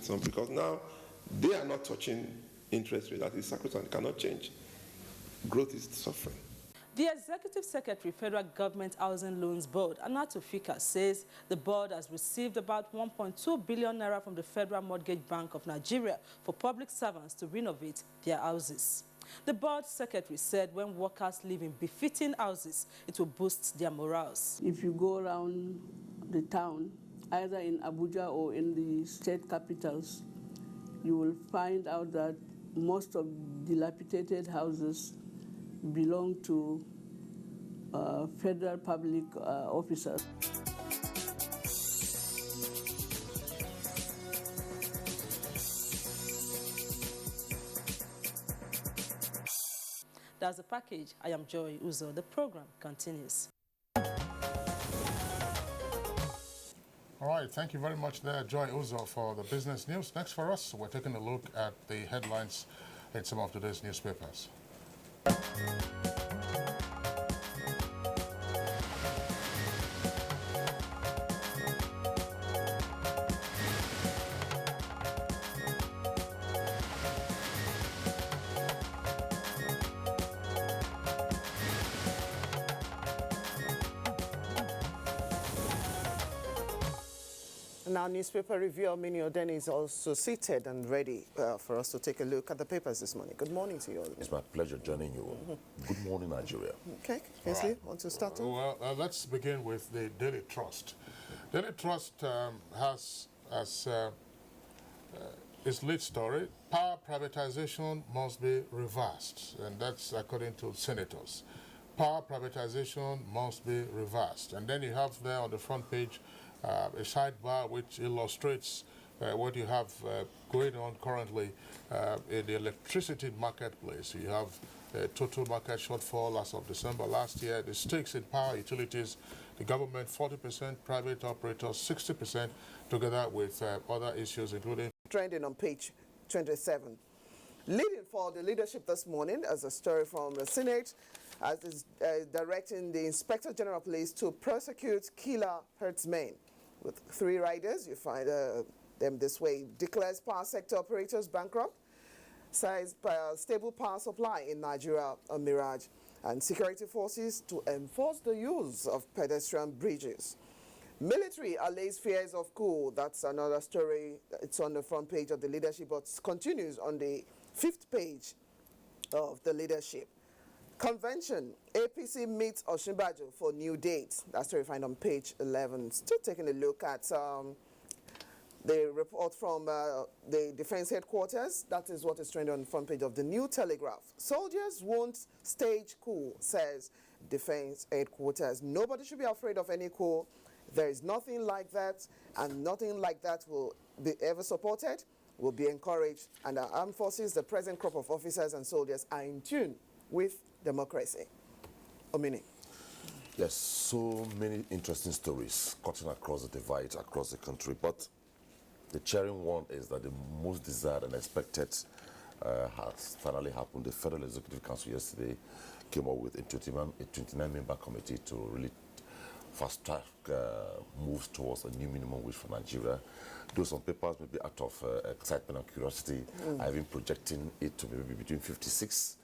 with some, because now they are not touching interest rate. That is sacrosanct, cannot change. Growth is suffering. The Executive Secretary, Federal Government Housing Loans Board, Anatu Fika, says the board has received about 1.2 billion naira from the Federal Mortgage Bank of Nigeria for public servants to renovate their houses. The board secretary said when workers live in befitting houses, it will boost their morals. If you go around the town, either in Abuja or in the state capitals, you will find out that most of dilapidated houses belong to federal public officers. That's the package. I am Joy Uzo. The program continues. All right, thank you very much there, Joy Uzo, for the business news. Next for us, we're taking a look at the headlines in some of today's newspapers. Now, newspaper reviewer Mini Oden is also seated and ready for us to take a look at the papers this morning. Good morning to you all. It's my pleasure joining you. Good morning, Nigeria. Okay, Kingsley, want to start? Well, let's begin with the Daily Trust. Daily Trust has as its lead story, power privatization must be reversed, and that's according to senators. Power privatization must be reversed. And then you have there on the front page a sidebar which illustrates what you have going on currently in the electricity marketplace. You have a total market shortfall as of December last year. The stakes in power utilities, the government 40%, private operators 60%, together with other issues including... Trending on page 27. Leading for the leadership this morning as a story from the Senate, as is directing the Inspector General of Police to prosecute killer herdsmen. With 3 riders, you find them this way. Declares power sector operators bankrupt. Says stable power supply in Nigeria a mirage. And security forces to enforce the use of pedestrian bridges. Military allays fears of coup. That's another story. It's on the front page of the leadership, but continues on the 5th page of the leadership. Convention, APC meets Osinbajo for new dates. That's what you find on page 11. Still taking a look at the report from the Defense Headquarters. That is what is trending on the front page of the New Telegraph. Soldiers won't stage coup, says Defense Headquarters. Nobody should be afraid of any coup. There is nothing like that, and nothing like that will be ever supported, will be encouraged. And our armed forces, the present crop of officers and soldiers, are in tune with democracy. Omini. Yes, so many interesting stories cutting across the divide across the country, but the cheering one is that the most desired and expected has finally happened. The Federal Executive Council yesterday came up with a 29-member committee to really fast-track moves towards a new minimum wage for Nigeria. Though some papers may be out of excitement and curiosity, I've been projecting it to maybe between 56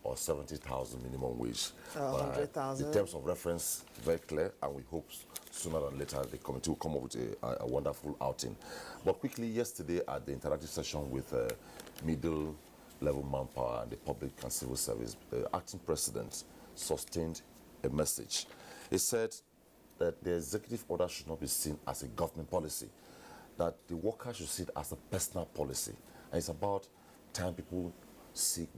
or 70,000 minimum wage. 100,000. In terms of reference, very clear, and we hope sooner than later the committee will come up with a wonderful outing. But quickly, yesterday at the interactive session with middle-level manpower and the public and civil service, the acting president sustained a message. He said that the executive order should not be seen as a government policy, that the workers should see it as a personal policy. And it's about time people seek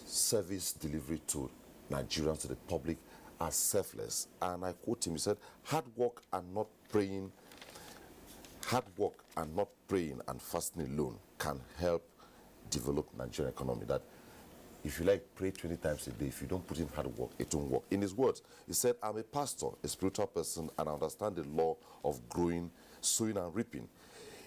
service delivery to Nigerians, to the public, as selfless. And I quote him, he said, hard work and not praying and fasting alone can help develop Nigerian economy. That if you like, pray 20 times a day. If you don't put in hard work, it won't work. In his words, he said, I'm a pastor, a spiritual person, and I understand the law of growing, sowing, and reaping.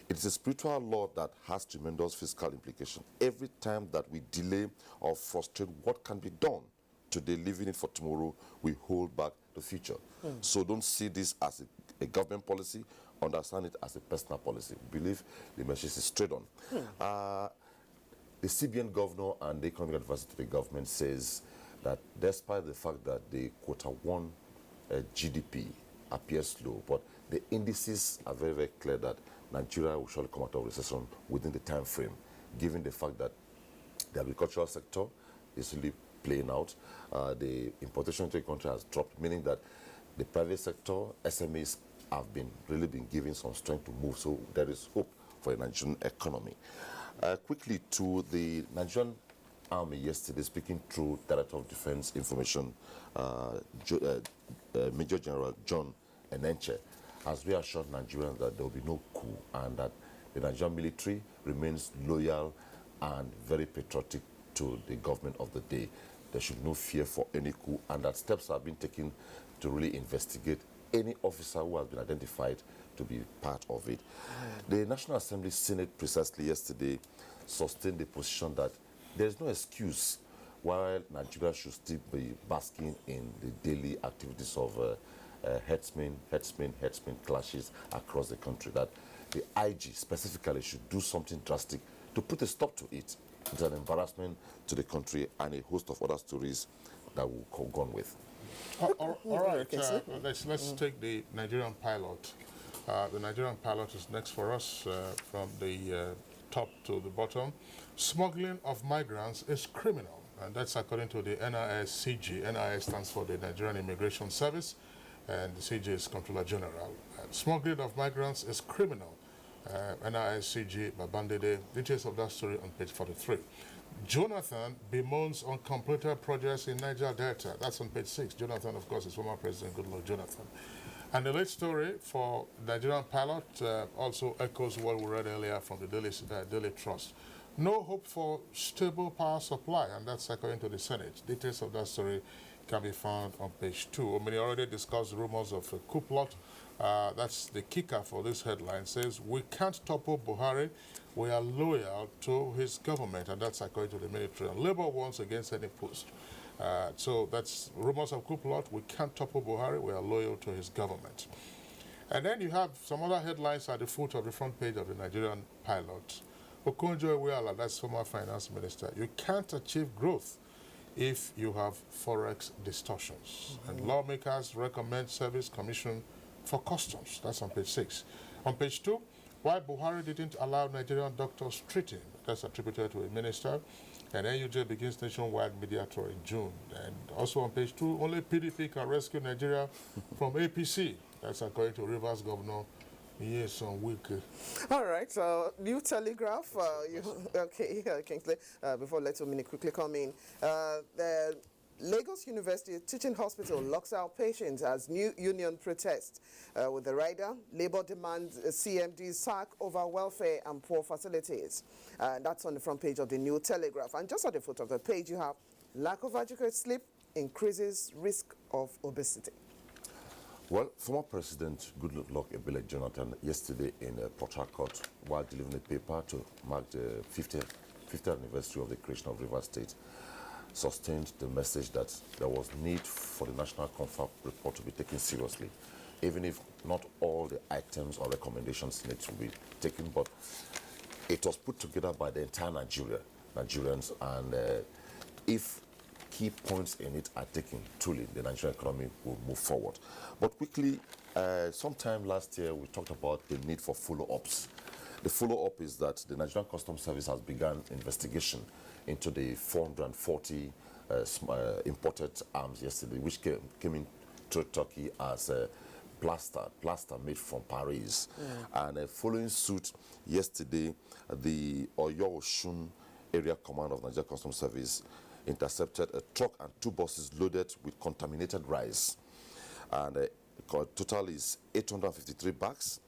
It is a spiritual law that has tremendous fiscal implication. Every time that we delay or frustrate what can be done today, leaving it for tomorrow, we hold back the future. So don't see this as a government policy understand it as a personal policy. Believe the message is straight on. The CBN governor and the economic advisor to the government says that despite the fact that the Q1 GDP appears low, but the indices are very, very clear that Nigeria will surely come out of recession within the time frame, given the fact that the agricultural sector is really playing out. The importation into the country has dropped, meaning that the private sector, SMEs, have really been given some strength to move. So there is hope for the Nigerian economy. Quickly to the Nigerian Army yesterday, speaking through Director of Defense Information, Major General John Enenche, has reassured Nigerians that there will be no coup and that the Nigerian military remains loyal and very patriotic to the government of the day. There should be no fear for any coup, and that steps have been taken to really investigate any officer who has been identified to be part of it. The National Assembly Senate precisely yesterday sustained the position that there is no excuse why Nigeria should still be basking in the daily activities of headsmen clashes across the country, that the IG specifically should do something drastic to put a stop to it. It's an embarrassment to the country, and a host of other stories that we'll go on with. All right, let's take the Nigerian pilot. The Nigerian pilot is next for us from the top to the bottom. Smuggling of migrants is criminal, and that's according to the NIS-CG. NIS stands for the Nigerian Immigration Service, and the CG is Controller General. Smuggling of migrants is criminal. NIS-CG Babandede. Details of that story on page 43. Jonathan bemoans uncompleted projects in Niger Delta. That's on page 6. Jonathan, of course, is former President Goodluck Jonathan. And the late story for Nigerian pilot also echoes what we read earlier from the Daily Trust. No hope for stable power supply, and that's according to the Senate. Details of that story can be found on page 2. I mean, already discussed rumors of a coup plot. That's the kicker for this headline. Says, we can't topple Buhari. We are loyal to his government, and that's according to the military. And Labour wants against any post. So that's rumors of coup plot. We can't topple Buhari. We are loyal to his government. And then you have some other headlines at the foot of the front page of the Nigerian pilot. Okonjo-Iweala, that's former finance minister. You can't achieve growth if you have forex distortions. And lawmakers recommend service commission for customs. That's on page 6. On page 2, why Buhari didn't allow Nigerian doctors treating. That's attributed to a minister. And NUJ begins nationwide media tour in June. And also on page 2, only PDP can rescue Nigeria from APC. That's according to Rivers Governor Nyesom Wike. All right, New Telegraph. Okay, Kingsley, before let me quickly come in. The Lagos University Teaching Hospital locks out patients as new union protests. With the rider, Labour demands CMD sack over welfare and poor facilities. That's on the front page of the New Telegraph. And just at the foot of the page, you have lack of adequate sleep increases risk of obesity. Well, former President Goodluck Ebele Jonathan yesterday in Port Harcourt, while delivering a paper to mark the 50th anniversary of the creation of Rivers State, sustained the message that there was need for the National Confab report to be taken seriously, even if not all the items or recommendations need to be taken, but it was put together by the entire Nigerians, and if key points in it are taken, truly the Nigerian economy will move forward. But quickly, sometime last year we talked about the need for follow-ups. The follow-up is that the Nigerian Customs Service has begun investigation into the 440 imported arms yesterday, which came in through Turkey as plaster made from Paris. And following suit yesterday, the Oyo-Osun Area Command of Nigerian Customs Service intercepted a truck and 2 buses loaded with contaminated rice. And the total is 853 bags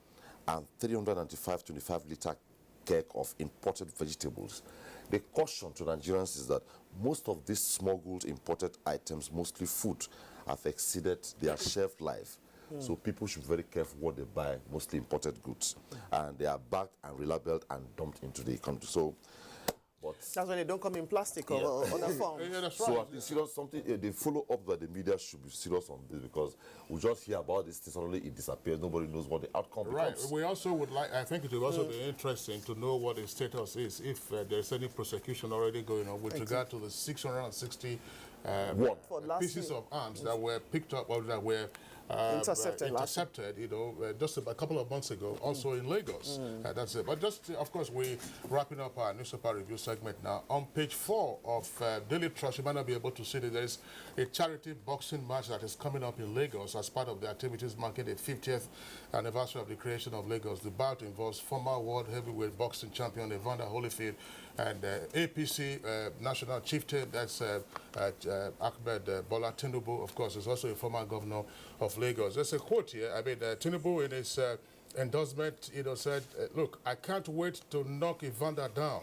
and 395 25-liter keg of imported vegetables. The caution to Nigerians is that most of these smuggled imported items, mostly food, have exceeded their shelf life. So people should be very careful what they buy, mostly imported goods. And they are bagged and relabeled and dumped into the country. So, But That's when they don't come in plastic or other form. Yeah, that's so right. I think serious something. The follow up that the media should be serious on this, because we just hear about this thing, suddenly it disappears. Nobody knows what the outcome Right. becomes. We also would like, I think it would also be interesting to know what the status is, if there's any prosecution already going on with regard to the 660 For last pieces year. of arms that were picked up or that were Intercepted you know, just a couple of months ago, also in Lagos. That's it. But just, of course, we're wrapping up our newspaper review segment now. On page 4 of Daily Trust, you might not be able to see that there's a charity boxing match that is coming up in Lagos as part of the activities marking the 50th anniversary of the creation of Lagos. The bout involves former world heavyweight boxing champion Evander Holyfield and APC national chieftain, that's Ahmed Bola Tinubu, of course, is also a former governor of Lagos. There's a quote here. I mean, Tinubu in his endorsement, you know, said, look, I can't wait to knock Evander down.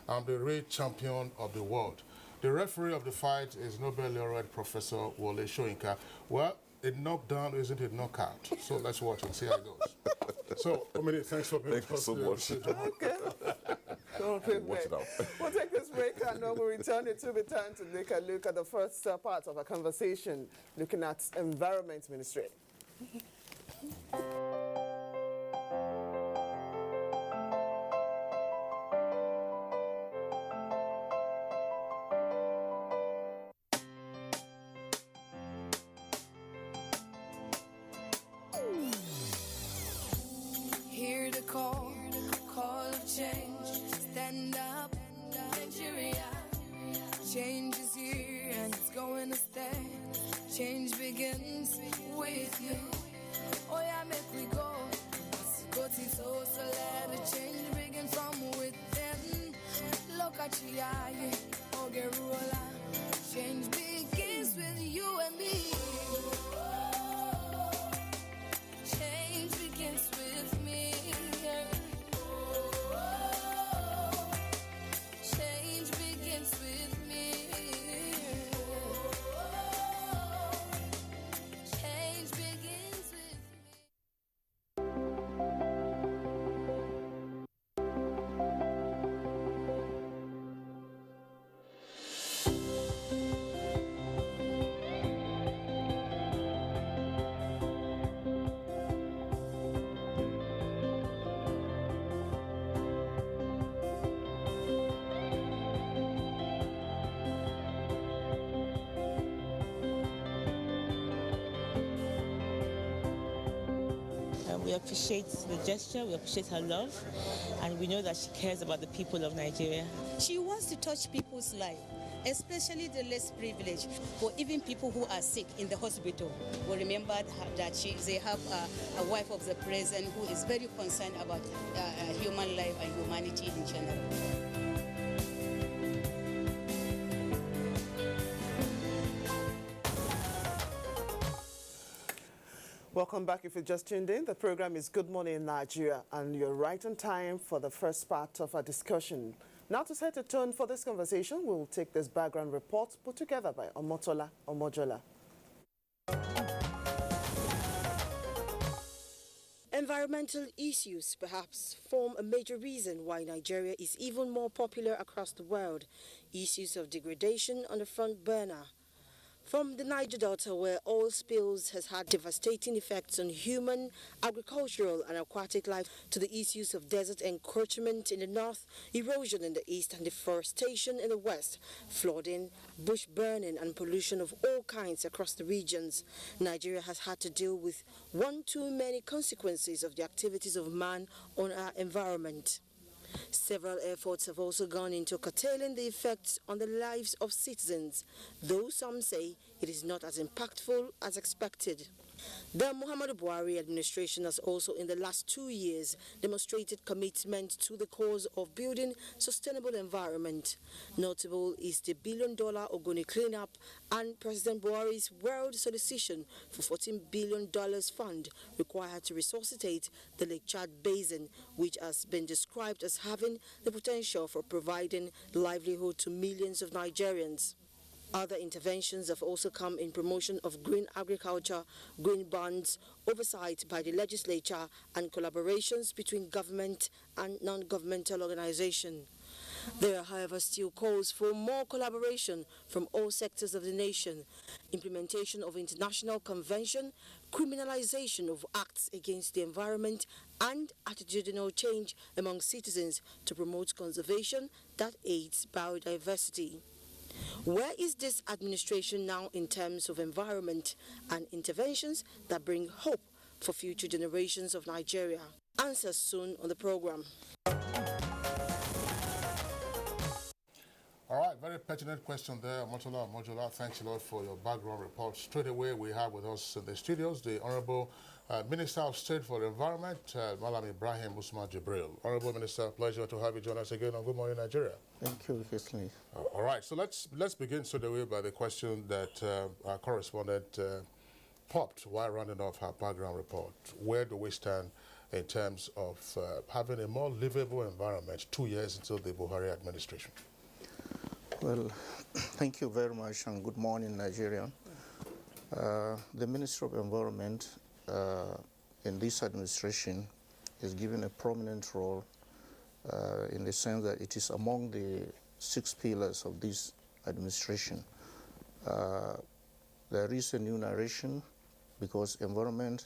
I'm the real champion of the world. The referee of the fight is Nobel laureate Professor Wole Soyinka. Well, a knockdown isn't a knockout. So let's watch and see how it goes. So, Omini, thanks for being Thank you so much. Okay. Don't feel Watch it out. We'll take this break, and when we return, it will be time to take a look at the first part of our conversation, looking at Environment Ministry. Hear the call of change. Stand up, Nigeria. Change is here and it's going to stay. Change begins with you. Oh yeah, make we go. Go to so let the change begin from within. Look at you, oh get roller. Change begins with you and me. Change begins with me. Change begins with me. Change begins with me. We appreciate the gesture, we appreciate her love, and we know that she cares about the people of Nigeria. She wants to touch people's life, especially the less privileged, or even people who are sick in the hospital. We remember that they have a wife of the president who is very concerned about human life and humanity in general. Welcome back. If you just tuned in, the program is Good Morning Nigeria, and you're right on time for the first part of our discussion. Now, to set a tone for this conversation, we will take this background report put together by Omotola Omojola. Environmental issues perhaps form a major reason why Nigeria is even more popular across the world. Issues of degradation on the front burner. From the Niger Delta, where oil spills has had devastating effects on human, agricultural and aquatic life, to the issues of desert encroachment in the north, erosion in the east and deforestation in the west, flooding, bush burning and pollution of all kinds across the regions, Nigeria has had to deal with one too many consequences of the activities of man on our environment. Several efforts have also gone into curtailing the effects on the lives of citizens, though some say it is not as impactful as expected. The Muhammadu Buhari administration has also in the last 2 years demonstrated commitment to the cause of building sustainable environment. Notable is the $1 billion Ogoni cleanup and President Buhari's world solicitation for $14 billion fund required to resuscitate the Lake Chad Basin, which has been described as having the potential for providing livelihood to millions of Nigerians. Other interventions have also come in promotion of green agriculture, green bonds, oversight by the legislature, and collaborations between government and non-governmental organizations. There are, however, still calls for more collaboration from all sectors of the nation, implementation of international convention, criminalization of acts against the environment, and attitudinal change among citizens to promote conservation that aids biodiversity. Where is this administration now in terms of environment and interventions that bring hope for future generations of Nigeria? Answers soon on the program. All right, very pertinent question there, Mojola. Thanks a lot for your background report. Straight away, we have with us in the studios the Honorable Minister of State for the Environment, Malam Ibrahim Usman Jibril. Honorable Minister, pleasure to have you join us again on Good Morning Nigeria. Thank you, Kisley. All right, so let's begin straight away by the question that our correspondent popped while rounding off her background report. Where do we stand in terms of having a more livable environment 2 years into the Buhari administration? Well, thank you very much, and good morning, Nigeria. The Minister of Environment in this administration is given a prominent role in the sense that it is among the 6 pillars of this administration. There is a new narration because environment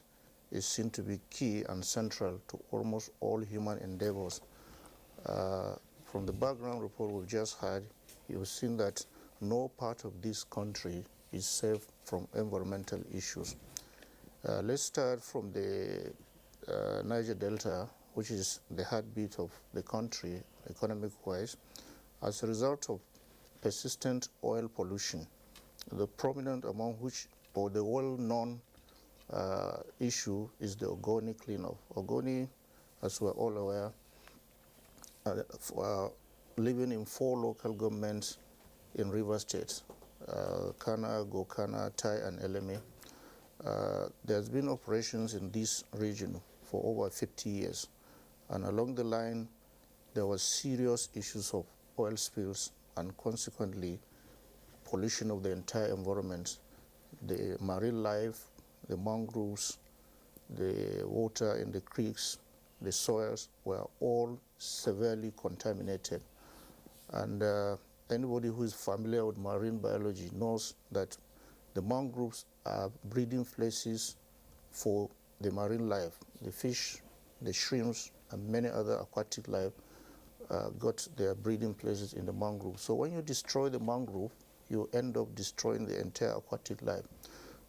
is seen to be key and central to almost all human endeavors. From the background report we've just had, you've seen that no part of this country is safe from environmental issues. Let's start from the Niger Delta, which is the heartbeat of the country, economic-wise. As a result of persistent oil pollution, the prominent among which, or the well-known issue is the Ogoni cleanup. Ogoni, as we're all aware, living in 4 local governments in River State, Kana, Gokana, Tai, and Eleme. There's been operations in this region for over 50 years. And along the line, there was serious issues of oil spills and consequently pollution of the entire environment. The marine life, the mangroves, the water in the creeks, the soils were all severely contaminated. And anybody who is familiar with marine biology knows that the mangroves are breeding places for the marine life. The fish, the shrimps, and many other aquatic life got their breeding places in the mangrove. So when you destroy the mangrove, you end up destroying the entire aquatic life.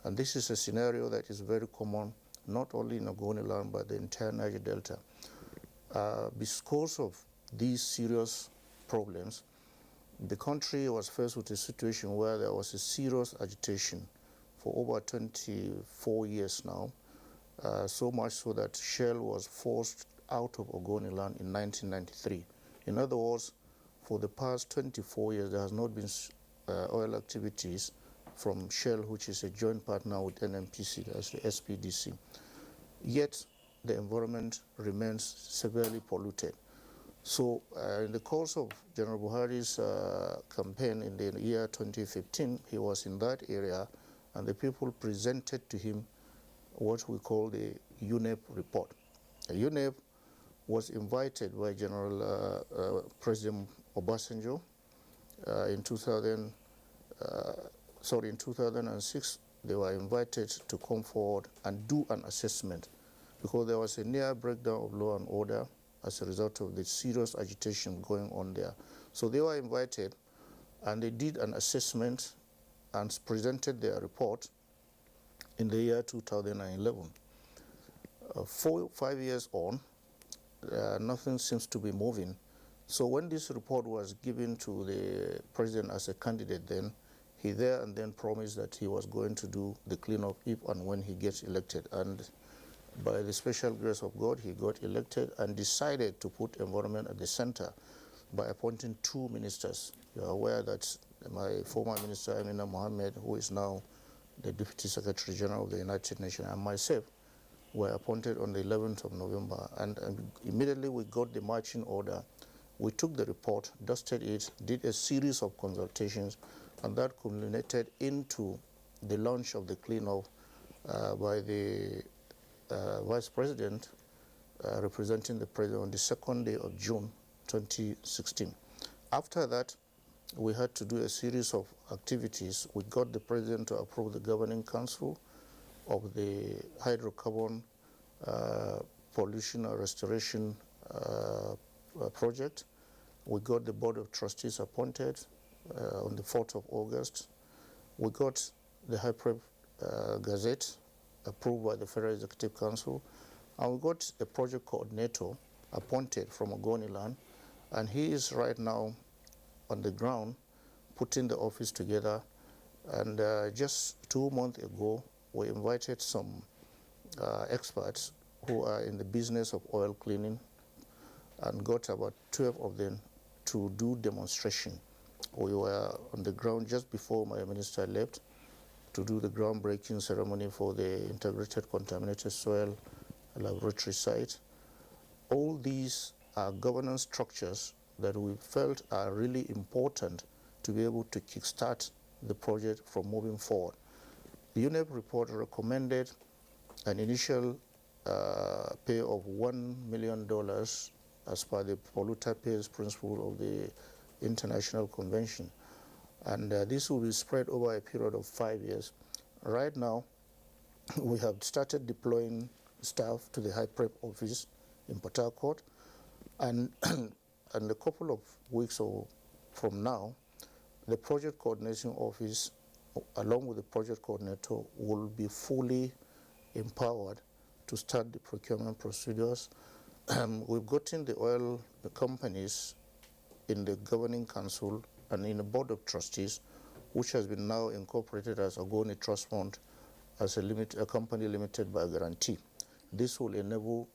And this is a scenario that is very common, not only in Ogoni land, but the entire Niger Delta. Because of these serious problems, the country was faced with a situation where there was a serious agitation for over 24 years now, so much so that Shell was forced out of Ogoni land in 1993. In other words, for the past 24 years, there has not been oil activities from Shell, which is a joint partner with NNPC, that's the SPDC. Yet, the environment remains severely polluted. So, in the course of General Buhari's campaign in the year 2015, he was in that area, and the people presented to him what we call the UNEP report. UNEP was invited by President Obasanjo in 2006. They were invited to come forward and do an assessment because there was a near breakdown of law and order as a result of the serious agitation going on there. So they were invited and they did an assessment and presented their report in the year 2011. 5 years on, nothing seems to be moving. So when this report was given to the president as a candidate then, he there and then promised that he was going to do the cleanup if and when he gets elected. And by the special grace of God, he got elected and decided to put environment at the center by appointing 2 ministers. You are aware that my former minister, Amina Mohammed, who is now the Deputy Secretary General of the United Nations, and myself were appointed on the 11th of November. And immediately we got the marching order. We took the report, dusted it, did a series of consultations, and that culminated into the launch of the cleanup by the Vice President representing the President on the 2nd day of June 2016. After that, we had to do a series of activities. We got the president to approve the governing council of the hydrocarbon pollution or restoration project. We got the board of trustees appointed on the 4th of August. We got the High Prep Gazette approved by the Federal Executive Council, and we got a project coordinator appointed from Ogoniland, and he is right now on the ground putting the office together. And just 2 months ago, we invited some experts who are in the business of oil cleaning and got about 12 of them to do demonstration. We were on the ground just before my minister left to do the groundbreaking ceremony for the integrated contaminated soil laboratory site. All these are governance structures that we felt are really important to be able to kickstart the project from moving forward. The UNEP report recommended an initial pay of $1 million as per the polluter pays principle of the International Convention. And this will be spread over a period of 5 years. Right now, we have started deploying staff to the High Prep office in Port Harcourt, and a couple of weeks or from now, the project coordination office, along with the project coordinator, will be fully empowered to start the procurement procedures. We've gotten the oil companies in the governing council and in the board of trustees, which has been now incorporated as Ogoni Trust Fund as a company limited by guarantee. This will enable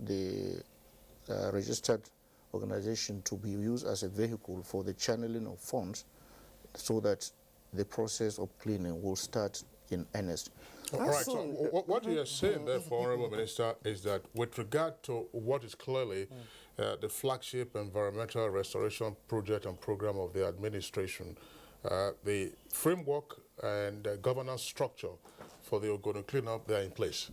the registered organization to be used as a vehicle for the channeling of funds so that the process of cleaning will start in earnest. All right, so what you are saying, therefore, Honorable Minister, is that with regard to what is clearly the flagship environmental restoration project and program of the administration, the framework and governance structure for the Ogoni cleanup, they are in place.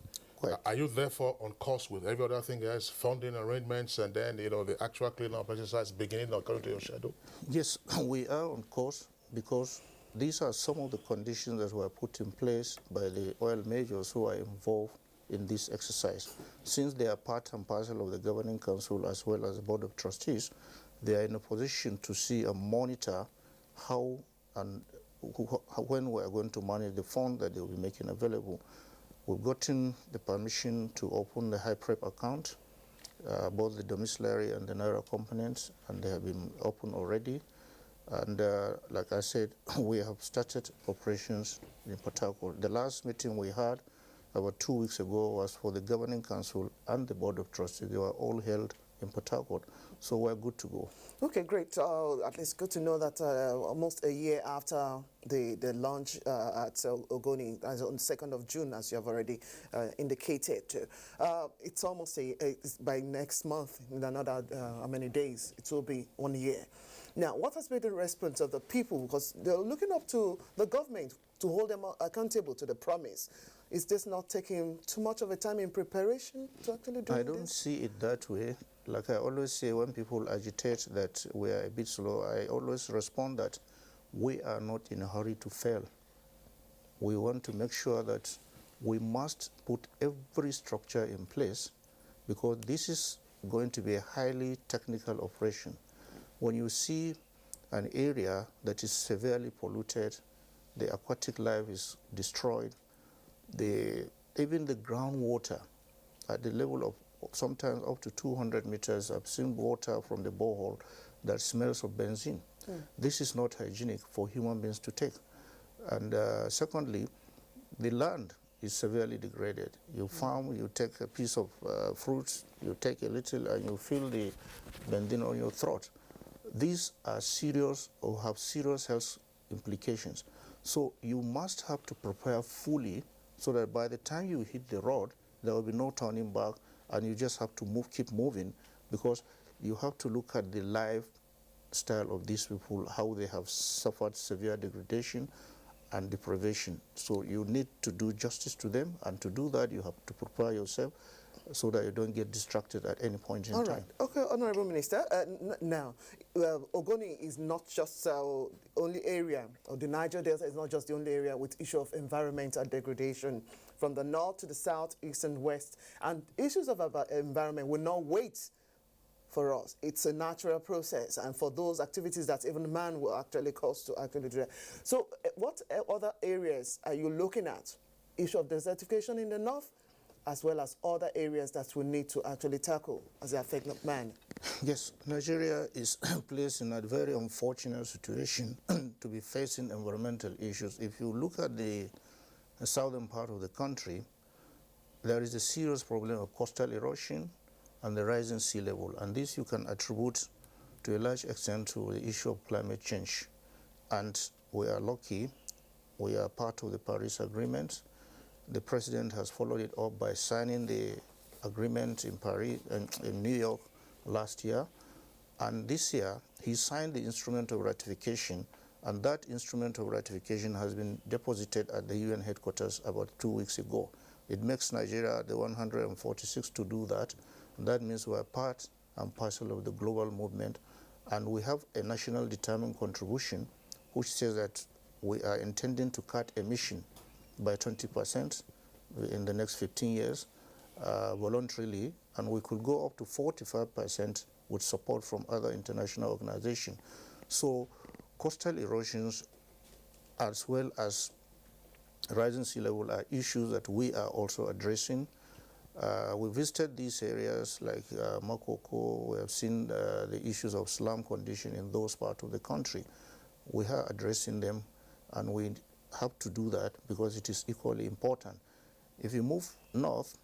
Are you therefore on course with every other thing else, funding arrangements, and then the actual cleanup exercise beginning according to your schedule? Yes, we are on course because these are some of the conditions that were put in place by the oil majors who are involved in this exercise. Since they are part and parcel of the governing council as well as the board of trustees, they are in a position to see and monitor how and when we are going to manage the fund that they will be making available. We've gotten the permission to open the High Prep account, both the domiciliary and the Naira components, and they have been open already. And like I said, we have started operations in Port Harcourt. The last meeting we had about 2 weeks ago was for the governing council and the board of trustees. They were all held in Port Harcourt, so we're good to go. Okay, great. At least good to know that almost a year after the launch at Ogoni, on 2nd of June, as you have already indicated, it's almost by next month, in another how many days, it will be 1 year. Now, what has been the response of the people? Because they're looking up to the government to hold them accountable to the promise. Is this not taking too much of a time in preparation to actually do this? I don't see it that way. Like I always say, when people agitate that we are a bit slow, I always respond that we are not in a hurry to fail. We want to make sure that we must put every structure in place because this is going to be a highly technical operation. When you see an area that is severely polluted, the aquatic life is destroyed, even the groundwater at the level of sometimes up to 200 meters, I've seen water from the borehole that smells of benzene. This is not hygienic for human beings to take. And secondly, the land is severely degraded. You farm, you take a piece of fruits, you take a little and you feel the benzene on your throat. These are serious or have serious health implications. So you must have to prepare fully so that by the time you hit the road, there will be no turning back and you just have to keep moving because you have to look at the lifestyle of these people, how they have suffered severe degradation and deprivation. So you need to do justice to them, and to do that you have to prepare yourself. so that you don't get distracted at any point in All time. right. Okay, Honorable Minister. Now, Ogoni is not just only area, or the Niger Delta is not just the only area with issue of environmental degradation. From the north to the south, east and west, and issues of environment will not wait for us. It's a natural process, and for those activities that even man will actually cause to actually do that. So what other areas are you looking at? Issue of desertification in the north, as well as other areas that we need to actually tackle as they affect man? Yes, Nigeria is placed in a very unfortunate situation to be facing environmental issues. If you look at the southern part of the country, there is a serious problem of coastal erosion and the rising sea level, and this you can attribute to a large extent to the issue of climate change. And we are lucky, we are part of the Paris Agreement. The President has followed it up by signing the agreement in Paris and in New York last year, and this year he signed the instrument of ratification, and that instrument of ratification has been deposited at the UN headquarters about 2 weeks ago. It makes Nigeria the 146th to do that. And that means we are part and parcel of the global movement, and we have a national determined contribution which says that we are intending to cut emission by 20% in the next 15 years voluntarily, and we could go up to 45% with support from other international organizations. So coastal erosions as well as rising sea level are issues that we are also addressing. We visited these areas like Makoko. We have seen the issues of slum condition in those parts of the country. We are addressing them, and we have to do that because it is equally important. If you move north,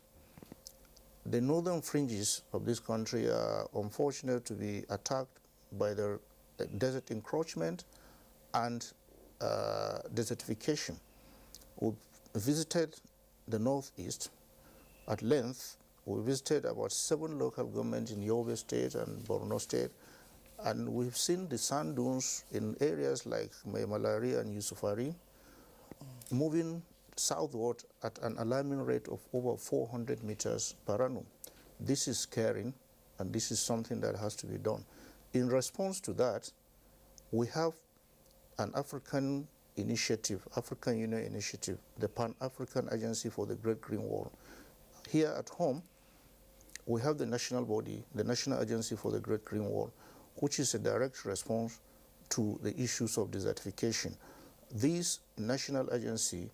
the northern fringes of this country are unfortunate to be attacked by the desert encroachment and desertification. We visited the northeast at length. We visited about 7 local governments in Yobe State and Borno State, and we've seen the sand dunes in areas like Malari and Yusufari moving southward at an alarming rate of over 400 meters per annum. This is scaring, and this is something that has to be done. In response to that, we have an African initiative, African Union initiative, the Pan-African Agency for the Great Green Wall. Here at home, we have the national body, the National Agency for the Great Green Wall, which is a direct response to the issues of desertification. This national agency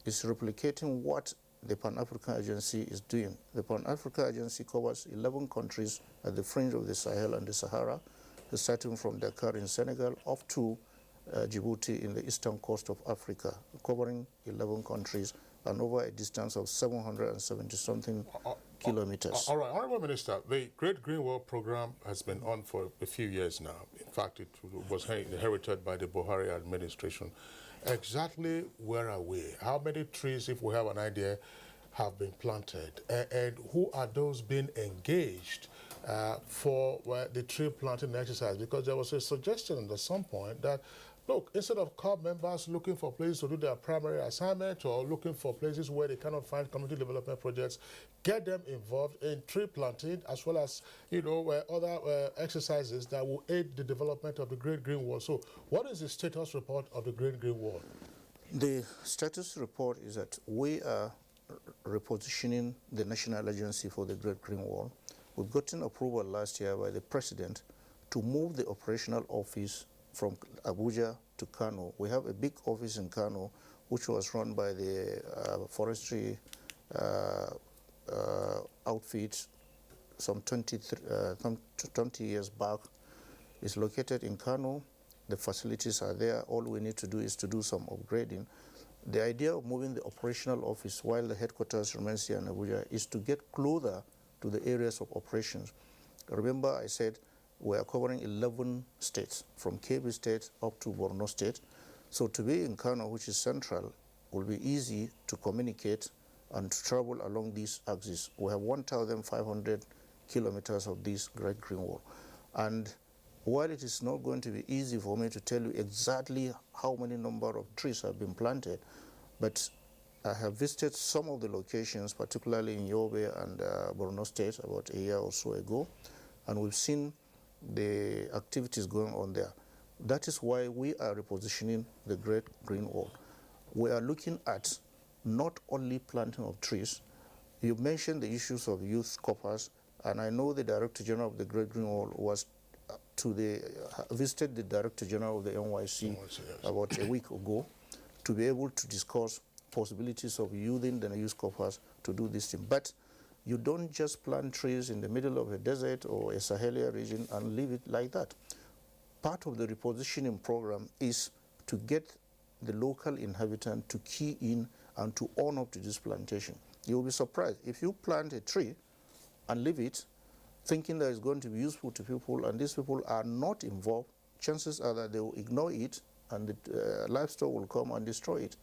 is replicating what the Pan-African Agency is doing. The Pan-African Agency covers 11 countries at the fringe of the Sahel and the Sahara, starting from Dakar in Senegal up to Djibouti in the eastern coast of Africa, covering 11 countries and over a distance of 770-something kilometers. All right, Honorable Minister, the Great Green Wall program has been on for a few years now. In fact, it was inherited by the Buhari administration. Exactly where are we? How many trees, if we have an idea, have been planted? And who are those being engaged for the tree planting exercise? Because there was a suggestion at some point that, look, instead of COP members looking for places to do their primary assignment or looking for places where they cannot find community development projects, get them involved in tree planting as well as, other exercises that will aid the development of the Great Green Wall. So what is the status report of the Great Green Wall? The status report is that we are repositioning the National Agency for the Great Green Wall. We've gotten approval last year by the President to move the operational office from Abuja to Kano. We have a big office in Kano, which was run by the forestry outfit some 20 years back. It's located in Kano. The facilities are there. All we need to do is to do some upgrading. The idea of moving the operational office while the headquarters remains here in Abuja is to get closer to the areas of operations. Remember, I said we are covering 11 states, from Kebbi State up to Borno State. So to be in Kano, which is central, will be easy to communicate and to travel along these axes. We have 1,500 kilometers of this Great Green Wall. And while it is not going to be easy for me to tell you exactly how many number of trees have been planted, but I have visited some of the locations, particularly in Yobe and Borno State about a year or so ago, and we've seen the activities going on there. That is why we are repositioning the Great Green Wall. We are looking at not only planting of trees. You mentioned the issues of youth corpers, and I know the Director General of the Great Green Wall was visited the Director General of the NYC yes. about a week ago to be able to discuss possibilities of using the youth corpers to do this thing. But you don't just plant trees in the middle of a desert or a Sahelia region and leave it like that. Part of the repositioning program is to get the local inhabitant to key in and to own up to this plantation. You'll be surprised. If you plant a tree and leave it, thinking that it's going to be useful to people, and these people are not involved, chances are that they will ignore it and the livestock will come and destroy it.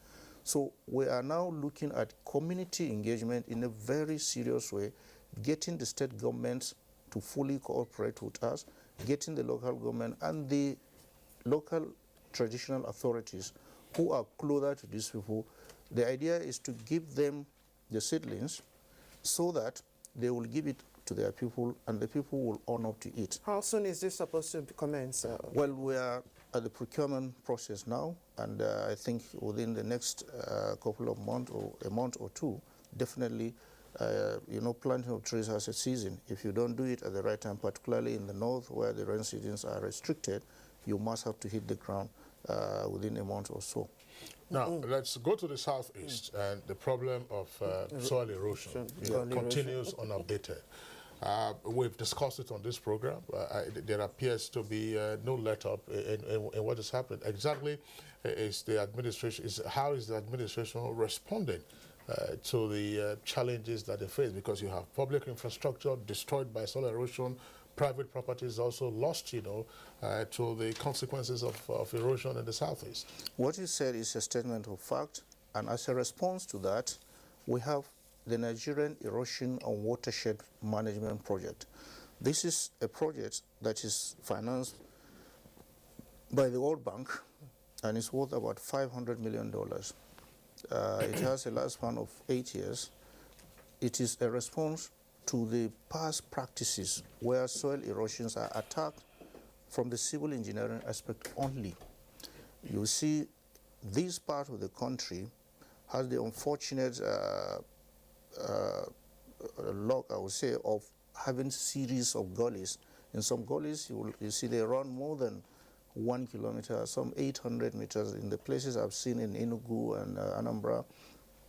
So we are now looking at community engagement in a very serious way, getting the state governments to fully cooperate with us, getting the local government and the local traditional authorities who are closer to these people. The idea is to give them the seedlings so that they will give it to their people and the people will own up to it. How soon is this supposed to commence? Well, we are at the procurement process now, and I think within the next couple of months or a month or two, definitely, you know, planting of trees has a season. If you don't do it at the right time, particularly in the north where the rain seasons are restricted, you must have to hit the ground within a month or so. Now, let's go to the southeast, and the problem of soil erosion continues unabated. We've discussed it on this program. There appears to be no let-up in what has happened. Exactly is the administration, how is the administration responding to the challenges that they face? Because you have public infrastructure destroyed by soil erosion, private properties also lost, you know, to the consequences of erosion in the southeast. What you said is a statement of fact, and as a response to that, we have the Nigerian Erosion and Watershed Management Project. This is a project that is financed by the World Bank and is worth about $500 million. It has a lifespan of 8 years. It is a response to the past practices where soil erosions are attacked from the civil engineering aspect only. You see, this part of the country has the unfortunate luck, I would say, of having series of gullies. In some gullies, you see they run more than 1 kilometer, some 800 meters. In the places I've seen in Enugu and Anambra,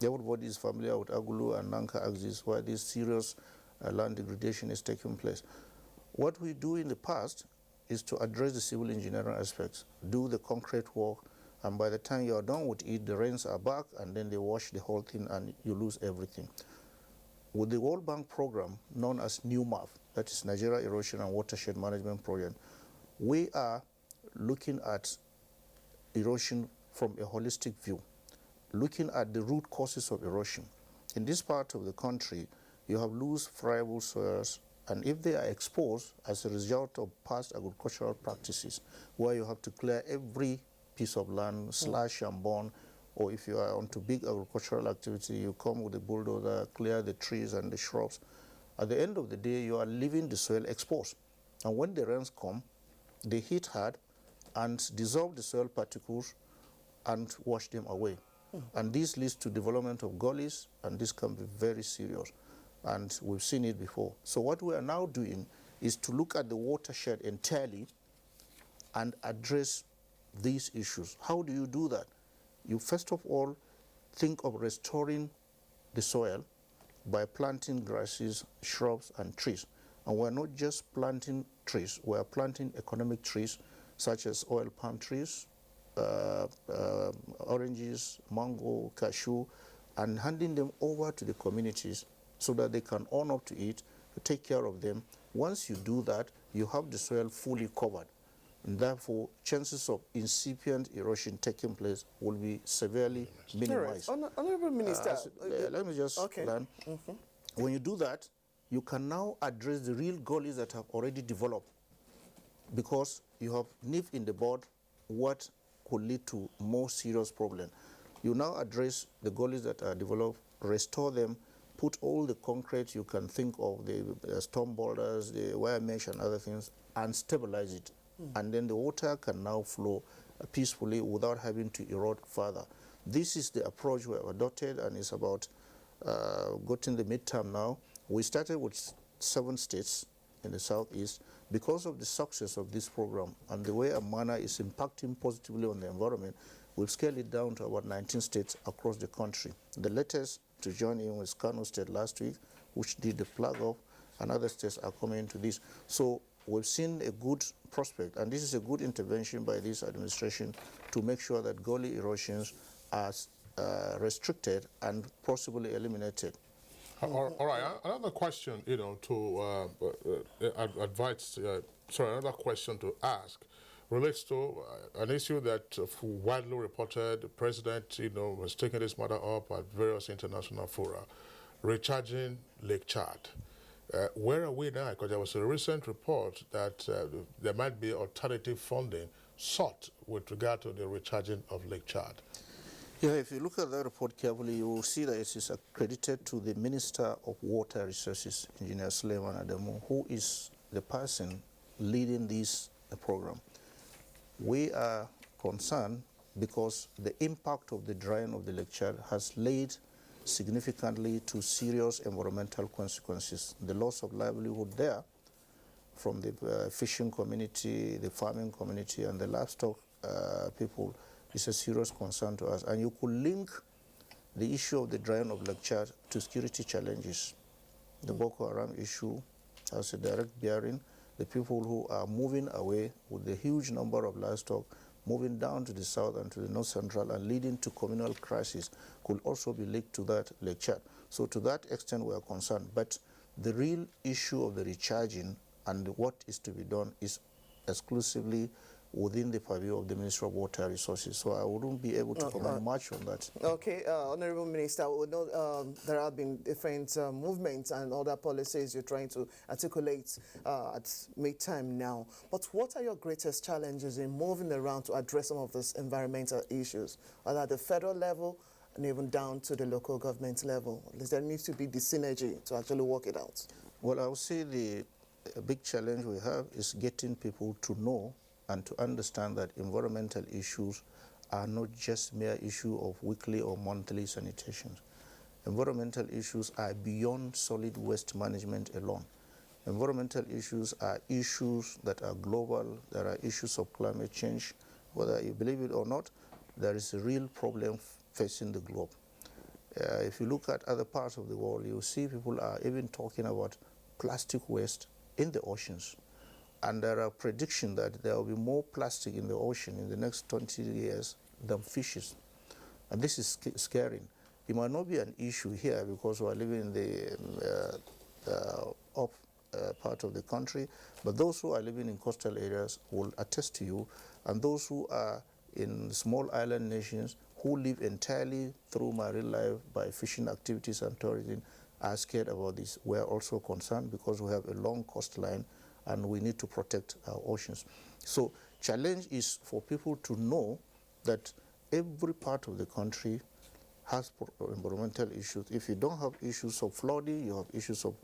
everybody is familiar with Agulu and Nanka axis, where this serious land degradation is taking place. What we do in the past is to address the civil engineering aspects, do the concrete work, and by the time you are done with it, the rains are back, and then they wash the whole thing, and you lose everything. With the World Bank program, known as NEWMAP, that is Nigeria Erosion and Watershed Management Project, we are looking at erosion from a holistic view, looking at the root causes of erosion. In this part of the country, you have loose, friable soils, and if they are exposed as a result of past agricultural practices, where you have to clear every piece of land, slash and burn, or if you are onto big agricultural activity, you come with a bulldozer, clear the trees and the shrubs. At the end of the day, you are leaving the soil exposed. And when the rains come, they hit hard and dissolve the soil particles and wash them away. And this leads to development of gullies, and this can be very serious. And we've seen it before. So what we are now doing is to look at the watershed entirely and address these issues. How do you do that? You first of all think of restoring the soil by planting grasses, shrubs, and trees. And we're not just planting trees, we're planting economic trees such as oil palm trees, oranges, mango, cashew, and handing them over to the communities so that they can own up to it, take care of them. Once you do that, you have the soil fully covered. And therefore, chances of incipient erosion taking place will be severely minimized. Right. Honorable Minister, let me just learn. When you do that, you can now address the real gullies that have already developed, because you have nipped in the bud what could lead to more serious problem. You now address the gullies that are developed, restore them, put all the concrete you can think of, the storm borders, the wire mesh and other things, and stabilize it. And then the water can now flow peacefully without having to erode further. This is the approach we have adopted, and it's about getting the midterm now. We started with 7 states in the southeast. Because of the success of this program and the way Amana is impacting positively on the environment, we've scaled it down to about 19 states across the country. The latest to join in was Kano State last week, which did the flag off, and other states are coming into this. So we've seen a good prospect, and this is a good intervention by this administration to make sure that gully erosions are restricted and possibly eliminated. All right. Another question, to another question to ask relates to an issue that widely reported. The president, was taking this matter up at various international fora, recharging Lake Chad. Where are we now? Because there was a recent report that there might be alternative funding sought with regard to the recharging of Lake Chad. Yeah, if you look at that report carefully, you will see that it is accredited to the Minister of Water Resources, Engineer Suleiman Adamu, who is the person leading this program. We are concerned because the impact of the drying of the Lake Chad has led significantly to serious environmental consequences. The loss of livelihood there from the fishing community, the farming community, and the livestock people is a serious concern to us. And you could link the issue of the drying of Lake Chad to security challenges. The Boko Haram issue has a direct bearing. The people who are moving away with the huge number of livestock moving down to the south and to the north central and leading to communal crisis could also be linked to that Lake Chad. So to that extent we are concerned. But the real issue of the recharging and what is to be done is exclusively within the purview of the Ministry of Water Resources. So I wouldn't be able to comment much on that. Okay, Honorable Minister, we know there have been different movements and other policies you're trying to articulate at midtime now. But what are your greatest challenges in moving around to address some of these environmental issues, whether at the federal level and even down to the local government level? There needs to be the synergy to actually work it out. Well, I would say the big challenge we have is getting people to know and to understand that environmental issues are not just mere issue of weekly or monthly sanitation. Environmental issues are beyond solid waste management alone. Environmental issues are issues that are global. There are issues of climate change. Whether you believe it or not, there is a real problem facing the globe. If you look at other parts of the world, you see people are even talking about plastic waste in the oceans. And there are predictions that there will be more plastic in the ocean in the next 20 years than fishes. And this is scaring. It might not be an issue here because we are living in the up part of the country, but those who are living in coastal areas will attest to you, and those who are in small island nations who live entirely through marine life by fishing activities and tourism are scared about this. We are also concerned because we have a long coastline and we need to protect our oceans. So challenge is for people to know that every part of the country has environmental issues. If you don't have issues of flooding, you have issues of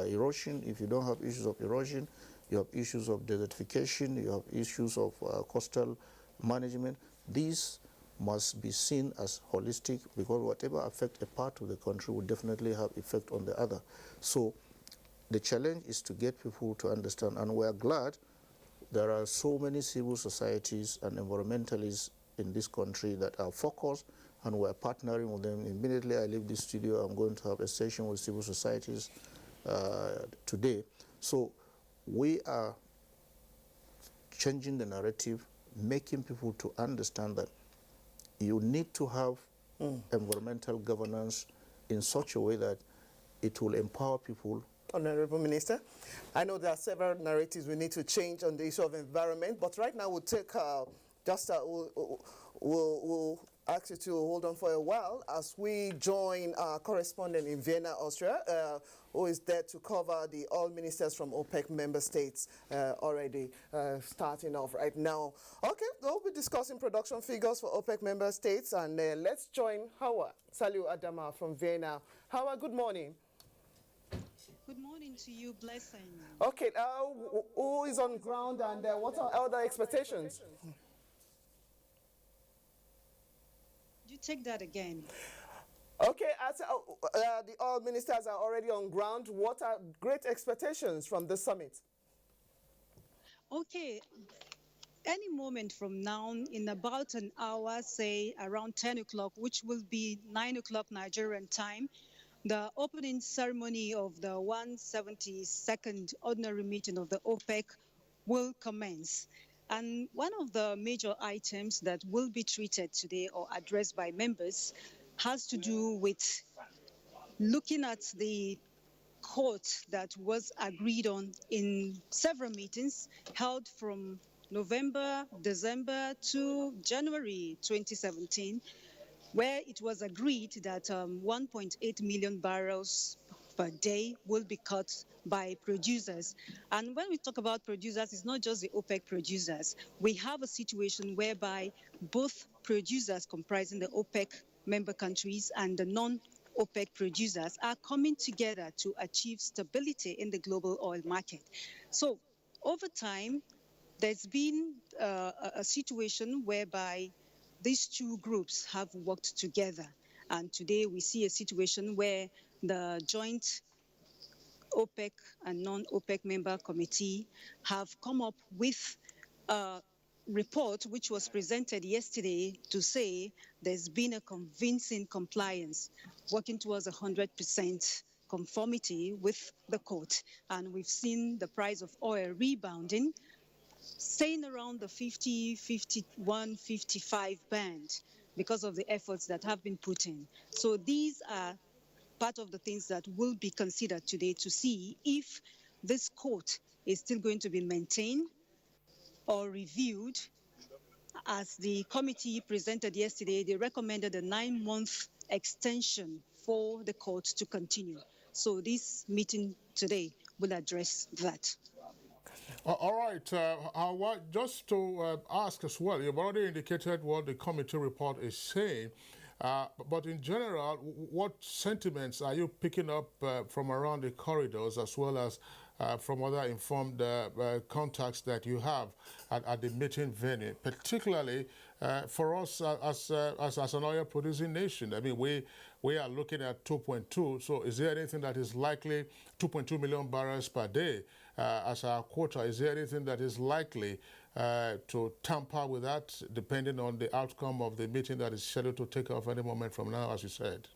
erosion. If you don't have issues of erosion, you have issues of desertification, you have issues of coastal management. These must be seen as holistic because whatever affects a part of the country will definitely have effect on the other. So the challenge is to get people to understand, and we are glad there are so many civil societies and environmentalists in this country that are focused, and we are partnering with them. Immediately I leave this studio, I'm going to have a session with civil societies today. So we are changing the narrative, making people to understand that you need to have environmental governance in such a way that it will empower people. Honorable Minister, I know there are several narratives we need to change on the issue of environment, but right now we'll take just we'll ask you to hold on for a while as we join our correspondent in Vienna, Austria, who is there to cover the all ministers from OPEC member states already starting off right now. Okay, we'll be discussing production figures for OPEC member states, and let's join Hawa Saliu Adama from Vienna. Hawa, good morning. Good morning to you, Blessing. Okay, who is on ground, and what are other expectations? You take that again. Okay, as the all ministers are already on ground, what are great expectations from the summit? Okay, any moment from now, in about an hour, say around 10 o'clock, which will be 9 o'clock Nigerian time, the opening ceremony of the 172nd ordinary meeting of the OPEC will commence. And one of the major items that will be treated today or addressed by members has to do with looking at the quote that was agreed on in several meetings held from November, December to January 2017, where it was agreed that 1.8 million barrels per day will be cut by producers. And when we talk about producers, it's not just the OPEC producers. We have a situation whereby both producers comprising the OPEC member countries and the non-OPEC producers are coming together to achieve stability in the global oil market. So over time, there's been a situation whereby these two groups have worked together. And today we see a situation where the joint OPEC and non-OPEC member committee have come up with a report which was presented yesterday to say there's been a convincing compliance, working towards 100% conformity with the court. And we've seen the price of oil rebounding, staying around the 50, 51, 55 band because of the efforts that have been put in. So these are part of the things that will be considered today to see if this quote is still going to be maintained or reviewed. As the committee presented yesterday, they recommended a 9-month extension for the court to continue. So this meeting today will address that. All right, just to ask as well, you've already indicated what the committee report is saying, but in general, what sentiments are you picking up from around the corridors as well as from other informed contacts that you have at the meeting venue, particularly for us as an oil producing nation? I mean, we are looking at 2.2, so is there anything that is likely, 2.2 million barrels per day as our quota, is there anything that is likely to tamper with that depending on the outcome of the meeting that is scheduled to take off any moment from now, as you said?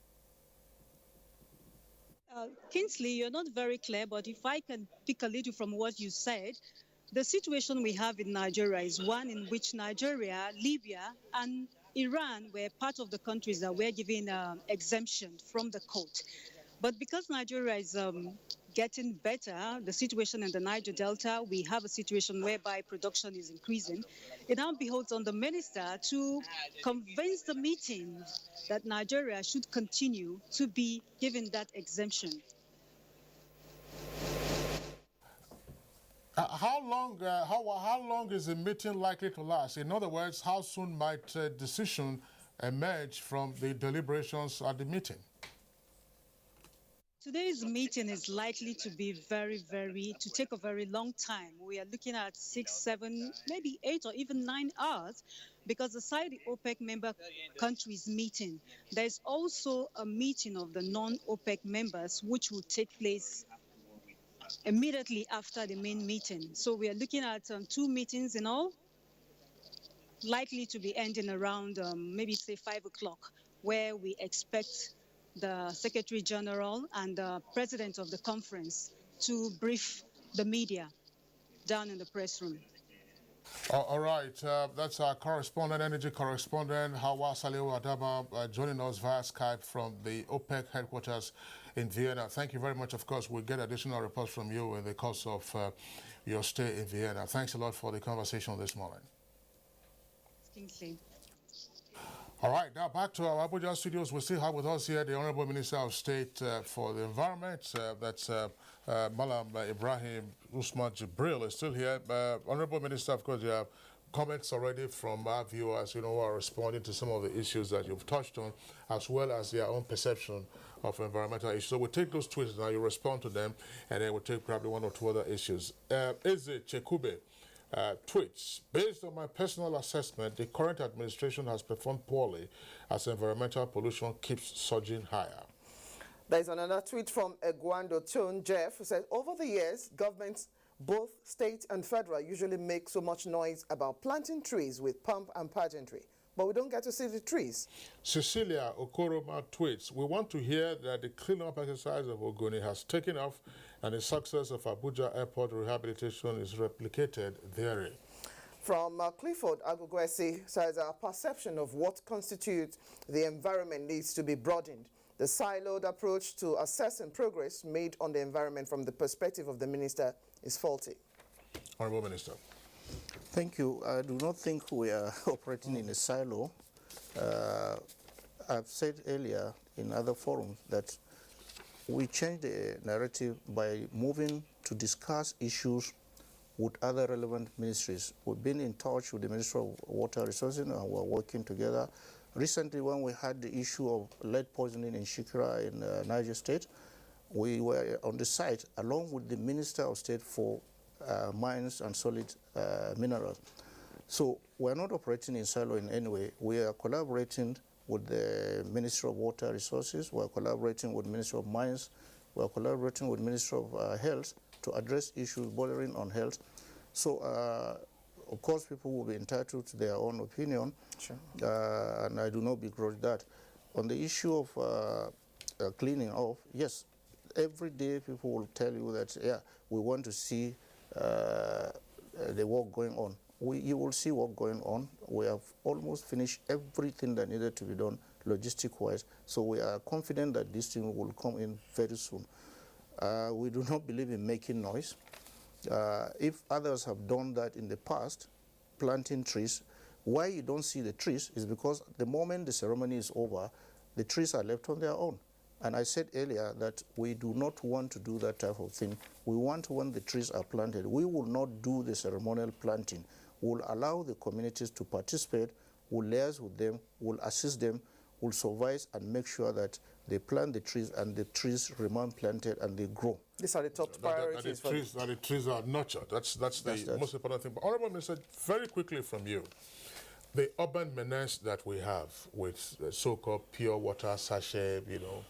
Kingsley, you're not very clear, but if I can pick a little from what you said, the situation we have in Nigeria is one in which Nigeria, Libya, and Iran were part of the countries that were given exemption from the quote. But because Nigeria is getting better, the situation in the Niger Delta, we have a situation whereby production is increasing. It now beholds on the minister to convince the meeting that Nigeria should continue to be given that exemption. How long is the meeting likely to last? In other words, how soon might a decision emerge from the deliberations at the meeting? Today's meeting is likely to be to take a very long time. We are looking at 6, 7, maybe 8 or even 9 hours, because aside the OPEC member countries meeting, there's also a meeting of the non-OPEC members, which will take place immediately after the main meeting. So we are looking at 2 meetings in all, likely to be ending around maybe say 5 o'clock, where we expect the Secretary General and the President of the conference to brief the media down in the press room. All right, that's our correspondent, energy correspondent, Hawa Saliu Adama, joining us via Skype from the OPEC headquarters in Vienna. Thank you very much. Of course, we'll get additional reports from you in the course of your stay in Vienna. Thanks a lot for the conversation this morning. Kingsley. All right, now back to our Abuja studios. We still have with us here the Honorable Minister of State for the Environment. That's Malam Ibrahim Usman Jibril is still here. Honorable Minister, of course, you have comments already from our viewers, who are responding to some of the issues that you've touched on, as well as their own perception of environmental issues. So we'll take those tweets now, you respond to them, and then we'll take probably one or two other issues. Eze Chekube tweets, based on my personal assessment, the current administration has performed poorly as environmental pollution keeps surging higher. There's another tweet from Eguando Chon Jeff, who says, over the years, governments, both state and federal, usually make so much noise about planting trees with pomp and pageantry, but we don't get to see the trees. Cecilia Okoroma tweets, we want to hear that the cleanup exercise of Ogoni has taken off and the success of Abuja Airport rehabilitation is replicated therein. From Clifford Agugwesi says, our perception of what constitutes the environment needs to be broadened. The siloed approach to assessing progress made on the environment from the perspective of the minister is faulty. Honorable Minister. Thank you. I do not think we are operating in a silo. I've said earlier in other forums that we changed the narrative by moving to discuss issues with other relevant ministries. We've been in touch with the Minister of Water Resources and we're working together. Recently, when we had the issue of lead poisoning in Shikira in Niger State, we were on the site along with the Minister of State for Mines and Solid Minerals. So we're not operating in silo in any way. We are collaborating with the Minister of Water Resources, we're collaborating with the Minister of Mines, we're collaborating with the Minister of Health to address issues bordering on health. So, of course, people will be entitled to their own opinion, sure. And I do not begrudge that. On the issue of cleaning off, yes, every day people will tell you that, yeah, we want to see the work going on. You will see work going on. We have almost finished everything that needed to be done logistic-wise, so we are confident that this thing will come in very soon. We do not believe in making noise. If others have done that in the past, planting trees, why you don't see the trees is because the moment the ceremony is over, the trees are left on their own. And I said earlier that we do not want to do that type of thing. We want, when the trees are planted, we will not do the ceremonial planting. We'll allow the communities to participate, we'll liaise with them, we'll assist them, we'll supervise and make sure that they plant the trees and the trees remain planted and they grow. These are the top priorities. The trees are nurtured. That's the most important thing. But Honorable Minister, very quickly from you, the urban menace that we have with so-called pure water sachet,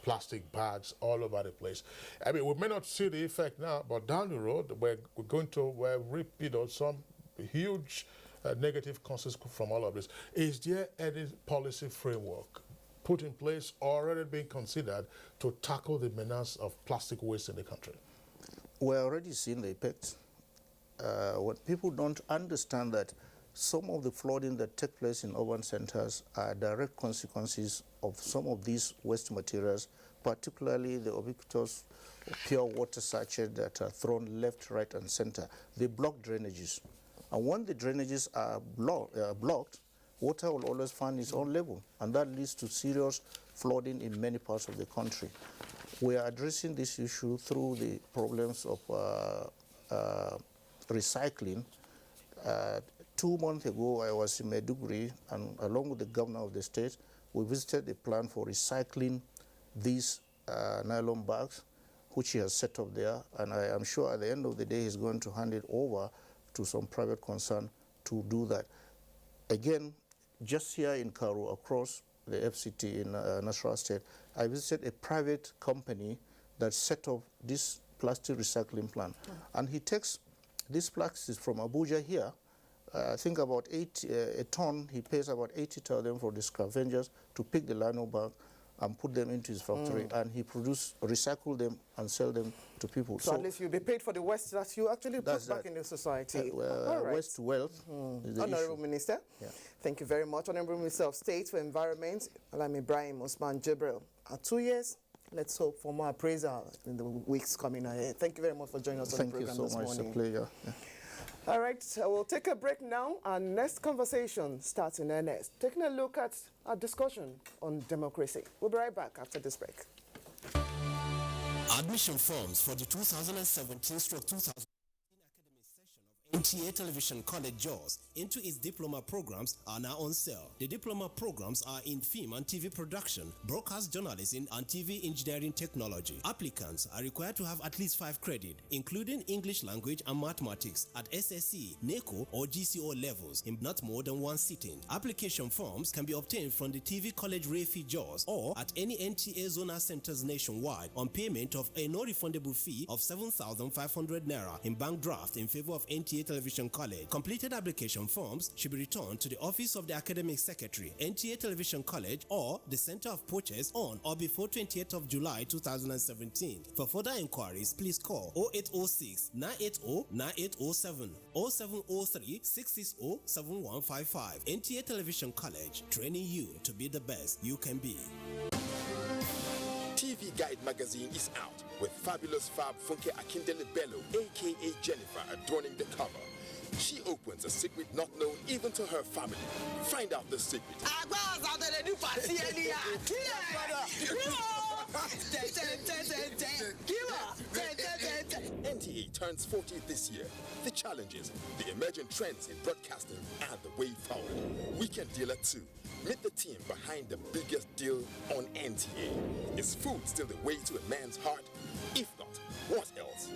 plastic bags all over the place. I mean, we may not see the effect now, but down the road, we're going to reap, some huge negative consequences from all of this. Is there any policy framework put in place or already being considered to tackle the menace of plastic waste in the country? We're already seeing the effects. What people don't understand that some of the flooding that take place in urban centers are direct consequences of some of these waste materials, particularly the ubiquitous pure water sachets that are thrown left, right, and center. They block drainages. And when the drainages are blocked, water will always find its own level, and that leads to serious flooding in many parts of the country. We are addressing this issue through the problems of recycling. 2 months ago, I was in Maiduguri, and along with the governor of the state, we visited the plant for recycling these nylon bags, which he has set up there, and I am sure at the end of the day, he's going to hand it over to some private concern to do that. Again, just here in Karu, across the FCT in Nasarawa State, I visited a private company that set up this plastic recycling plant. And he takes these plastics from Abuja here, I think about a ton, he pays about 80,000 for the scavengers to pick the lino bag and put them into his factory, and he recycle them and sell them to people. So at least you'll be paid for the waste that you actually put back in the society. Right. Waste to wealth is the Honorable issue. Minister, thank you very much. Honorable Minister of State for Environment, Malam Ibrahim Usman Jibril. 2 years, let's hope for more appraisal in the weeks coming ahead. Thank you very much for joining us on the program this morning. Thank you so much, it's a pleasure. All right, so we'll take a break now. Our next conversation starts in earnest, taking a look at our discussion on democracy. We'll be right back after this break. Admission forms for the 2017-2018 NTA Television College JAWS into its diploma programs are now on sale. The diploma programs are in film and TV production, broadcast journalism, and TV engineering technology. Applicants are required to have at least 5 credits, including English language and mathematics at SSC, NECO, or GCO levels in not more than 1 sitting. Application forms can be obtained from the TV College Refi JAWS or at any NTA zonal centers nationwide on payment of a non-refundable fee of 7,500 naira in bank draft in favor of NTA Television College. Completed application forms should be returned to the office of the Academic Secretary, NTA Television College, or the Center of Purchase on or before 28th of July 2017. For further inquiries, please call 0806 980 9807 or 0703 660 7155. NTA Television College, training you to be the best you can be. TV Guide magazine is out with fabulous Fab Funke Akindele Bello, aka Jennifer, adorning the cover. She opens a secret not known even to her family. Find out the secret. NTA turns 40 this year. The challenges, the emerging trends in broadcasting, and the way forward. Weekend Dealer 2. Meet the team behind the biggest deal on NTA. Is food still the way to a man's heart? If not, what else?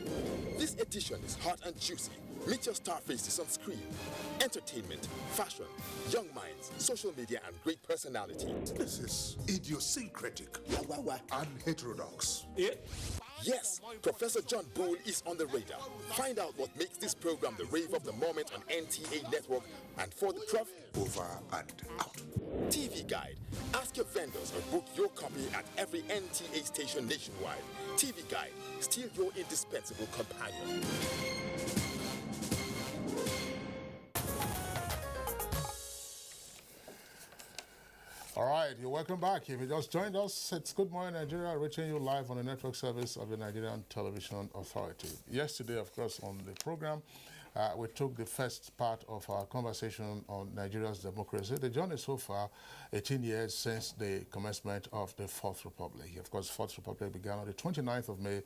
This edition is hot and juicy. Meet your star faces on screen. Entertainment, fashion, young minds, social media, and great personality. This is idiosyncratic and heterodox. Yes, Professor John Bull is on the radar. Find out what makes this program the rave of the moment on NTA Network, and for the Prof, over and out. TV Guide. Ask your vendors or book your copy at every NTA station nationwide. TV Guide, still your indispensable companion. All right, you're welcome back. If you just joined us, it's Good Morning Nigeria, reaching you live on the network service of the Nigerian Television Authority. Yesterday, of course, on the program, we took the first part of our conversation on Nigeria's democracy. The journey so far, 18 years since the commencement of the Fourth Republic. Of course, Fourth Republic began on the 29th of May,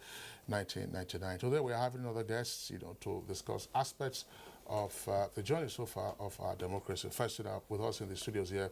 1999. Today, we are having other guests, to discuss aspects of the journey so far of our democracy. First up with us in the studios here,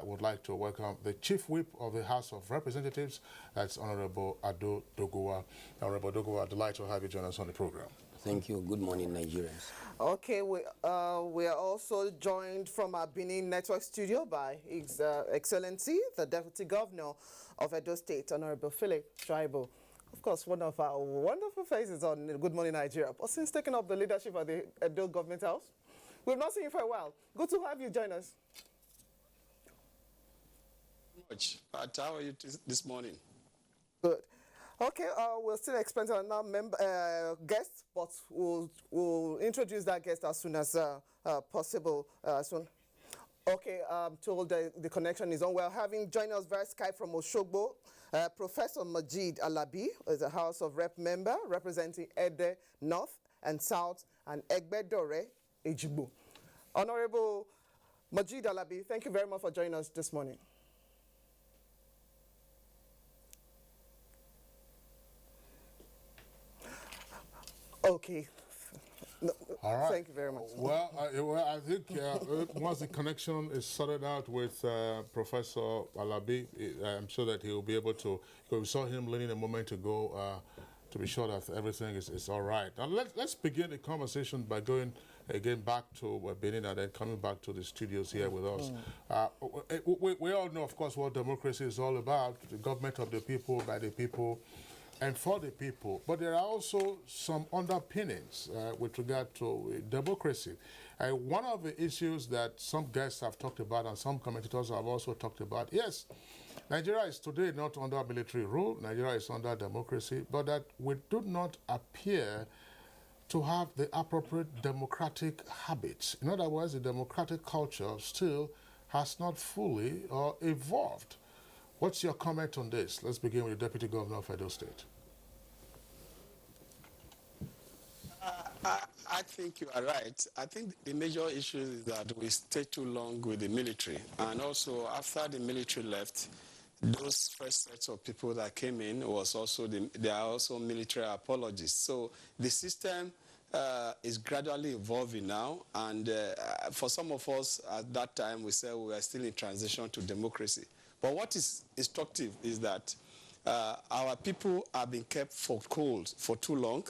would like to welcome the Chief Whip of the House of Representatives, that's Honorable Ado Doguwa. Honorable Doguwa, delighted to have you join us on the program. Thank you. Good morning, Nigerians. Okay, we are also joined from our Benin Network studio by His Excellency, the Deputy Governor of Edo State, Honorable Philip Tribal. Of course, one of our wonderful faces on Good Morning Nigeria. But since taking up the leadership of the Edo Government House, we've not seen you for a while. Good to have you join us. Much. How are you this morning? Good. Okay, we'll still expect another guest, but we'll introduce that guest as soon as possible. Okay, I'm told the connection is on. We're having joining us via Skype from Oshogbo, Professor Majid Alabi is a House of Rep member representing Ede North and South and Egbedore Ejigbo. Honorable Majid Alabi, thank you very much for joining us this morning. Okay. No, all right. Thank you very much. Well, I think once the connection is sorted out with Professor Alabi, I'm sure that he will be able to, because we saw him leaning a moment ago, to be sure that everything is all right. Now, let's begin the conversation by going again back to Benin and then coming back to the studios here with us. We all know, of course, what democracy is all about, the government of the people, by the people, and for the people. But there are also some underpinnings with regard to democracy. One of the issues that some guests have talked about and some commentators have also talked about, yes, Nigeria is today not under military rule, Nigeria is under democracy, but that we do not appear to have the appropriate democratic habits. In other words, the democratic culture still has not fully evolved. What's your comment on this? Let's begin with the Deputy Governor of Edo State. I think you are right. I think the major issue is that we stayed too long with the military. And also, after the military left, those first sets of people that came in was also, they are also military apologists. So the system is gradually evolving now. And for some of us at that time, we said we were still in transition to democracy. But what is instructive is that our people have been kept for cold for too long.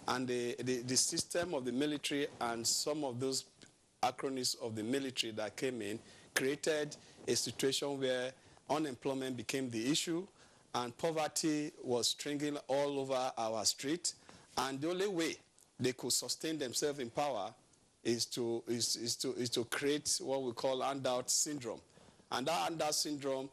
And the system of the military and some of those acronyms of the military that came in created a situation where unemployment became the issue and poverty was stringing all over our street. And the only way they could sustain themselves in power is to create what we call handout syndrome. And that handout syndrome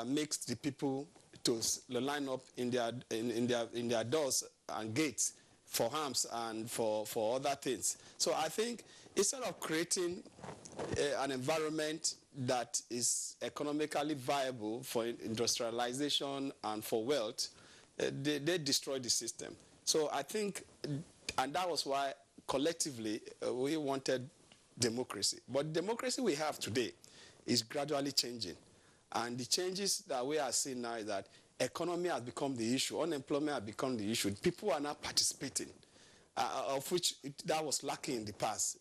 makes the people to line up in their doors and gates for arms and for other things. So I think instead of creating an environment that is economically viable for industrialization and for wealth, they destroy the system. So I think, and that was why collectively we wanted democracy. But democracy we have today is gradually changing. And the changes that we are seeing now is that economy has become the issue, unemployment has become the issue. People are now participating, of which that was lacking in the past.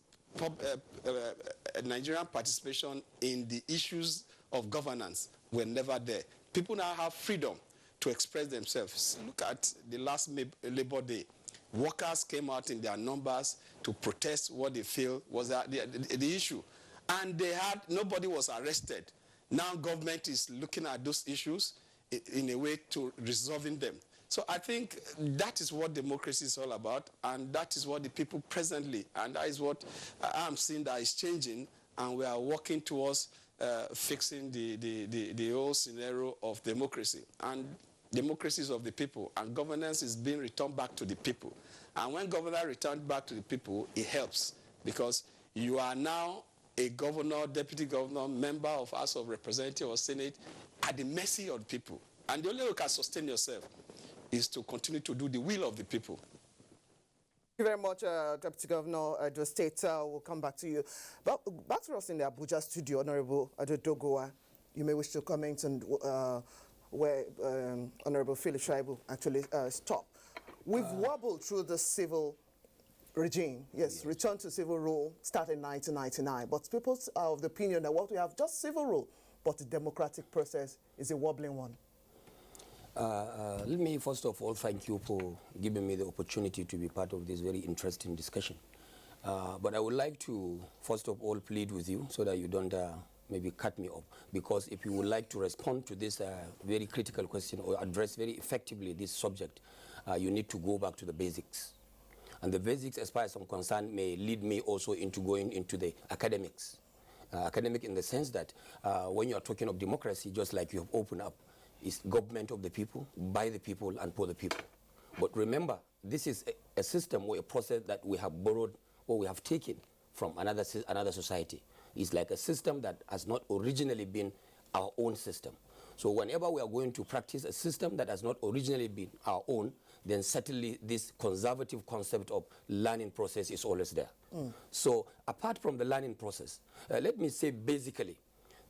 Nigerian participation in the issues of governance were never there. People now have freedom to express themselves. Look at the last Labor Day. Workers came out in their numbers to protest what they feel was the issue. And nobody was arrested. Now government is looking at those issues in a way to resolving them. So I think that is what democracy is all about, and that is what the people presently, and that is what I'm seeing that is changing, and we are working towards fixing the whole scenario of democracy. And democracy is of the people, and governance is being returned back to the people. And when governance returned back to the people, it helps, because you are now a governor, deputy governor, member of House of Representatives or Senate at the mercy of the people. And the only way you can sustain yourself is to continue to do the will of the people. Thank you very much, Deputy Governor Edo State. We'll come back to you. But back to us in the Abuja studio, Honorable Adedogowa. You may wish to comment on where Honorable Philip Shaibu actually stopped. We've wobbled through the civil regime, yes, return to civil rule started in 1999. But people are of the opinion that what we have just civil rule, but the democratic process is a wobbling one. Let me first of all thank you for giving me the opportunity to be part of this very interesting discussion. But I would like to first of all plead with you so that you don't maybe cut me off, because if you would like to respond to this very critical question or address very effectively this subject, you need to go back to the basics. And the basics, as far as I'm concerned, may lead me also into going into the academics. Academic in the sense that when you are talking of democracy, just like you have opened up, is government of the people, by the people, and for the people. But remember, this is a system or a process that we have borrowed or we have taken from another society. It's like a system that has not originally been our own system. So whenever we are going to practice a system that has not originally been our own, then certainly this conservative concept of learning process is always there. So apart from the learning process, let me say basically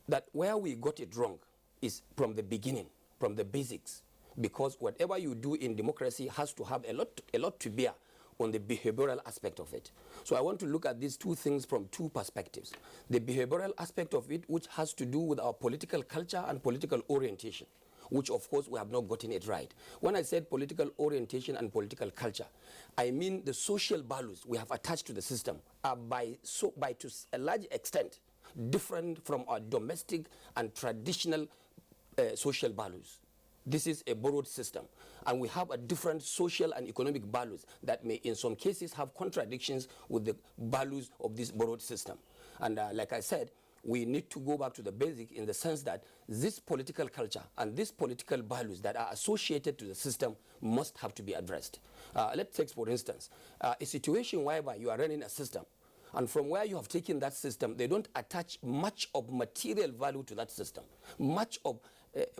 that where we got it wrong is from the beginning, from the basics, because whatever you do in democracy has to have a lot to bear on the behavioral aspect of it. So I want to look at these two things from two perspectives. The behavioral aspect of it, which has to do with our political culture and political orientation, which of course we have not gotten it right. When I said political orientation and political culture, I mean the social values we have attached to the system are by to a large extent different from our domestic and traditional social values. This is a borrowed system, and we have a different social and economic values that may in some cases have contradictions with the values of this borrowed system. And like I said, we need to go back to the basic in the sense that this political culture and these political values that are associated to the system must have to be addressed. Let's take, for instance, a situation whereby you are running a system, and from where you have taken that system, they don't attach much of material value to that system, much of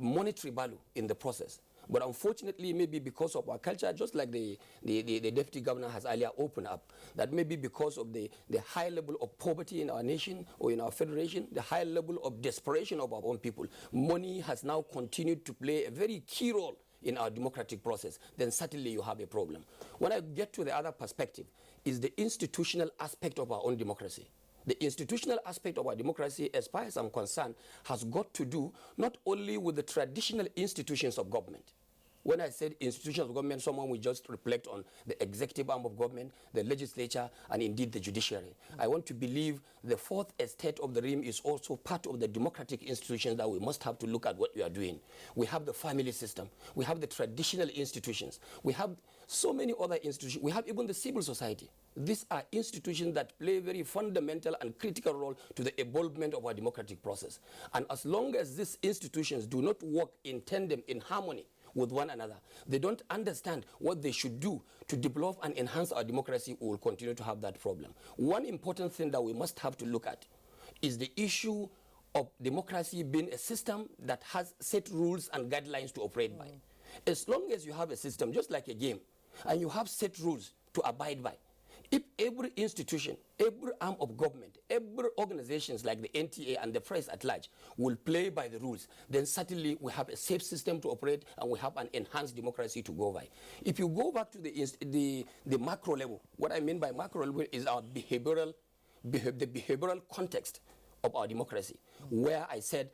monetary value in the process. But unfortunately, maybe because of our culture, just like the deputy governor has earlier opened up, that maybe because of the high level of poverty in our nation or in our federation, the high level of desperation of our own people, money has now continued to play a very key role in our democratic process, then certainly you have a problem. When I get to the other perspective, is the institutional aspect of our own democracy. The institutional aspect of our democracy, as far as I'm concerned, has got to do not only with the traditional institutions of government. When I said institutions of government, someone will just reflect on the executive arm of government, the legislature, and indeed the judiciary. I want to believe the fourth estate of the realm is also part of the democratic institutions that we must have to look at what we are doing. We have the family system. We have the traditional institutions. We have so many other institutions. We have even the civil society. These are institutions that play a very fundamental and critical role to the evolvement of our democratic process. And as long as these institutions do not work in tandem, in harmony with one another, they don't understand what they should do to develop and enhance our democracy, we will continue to have that problem. One important thing that we must have to look at is the issue of democracy being a system that has set rules and guidelines to operate by. As long as you have a system, just like a game, and you have set rules to abide by, if every institution, every arm of government, every organizations like the NTA and the press at large will play by the rules, then certainly we have a safe system to operate and we have an enhanced democracy to go by. If you go back to the macro level, what I mean by macro level is our the behavioral context of our democracy, where I said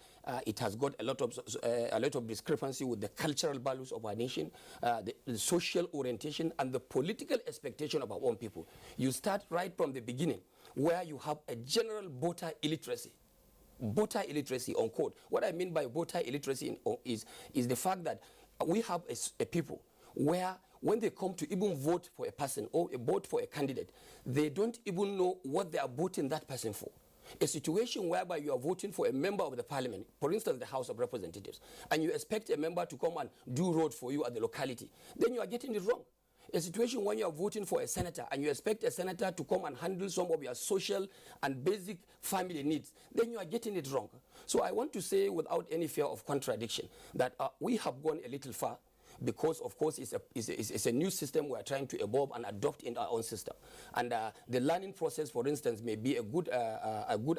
it has got a lot of discrepancy with the cultural values of our nation, the social orientation, and the political expectation of our own people. You start right from the beginning, where you have a general voter illiteracy. Voter illiteracy on code. What I mean by voter illiteracy is the fact that we have a people where when they come to even vote for a person or vote for a candidate, they don't even know what they are voting that person for. A situation whereby you are voting for a member of the parliament, for instance, the House of Representatives, and you expect a member to come and do road for you at the locality, then you are getting it wrong. A situation when you are voting for a senator and you expect a senator to come and handle some of your social and basic family needs, then you are getting it wrong. So I want to say without any fear of contradiction that we have gone a little far, because of course it's a new system we are trying to evolve and adopt in our own system. And the learning process, for instance, may be a good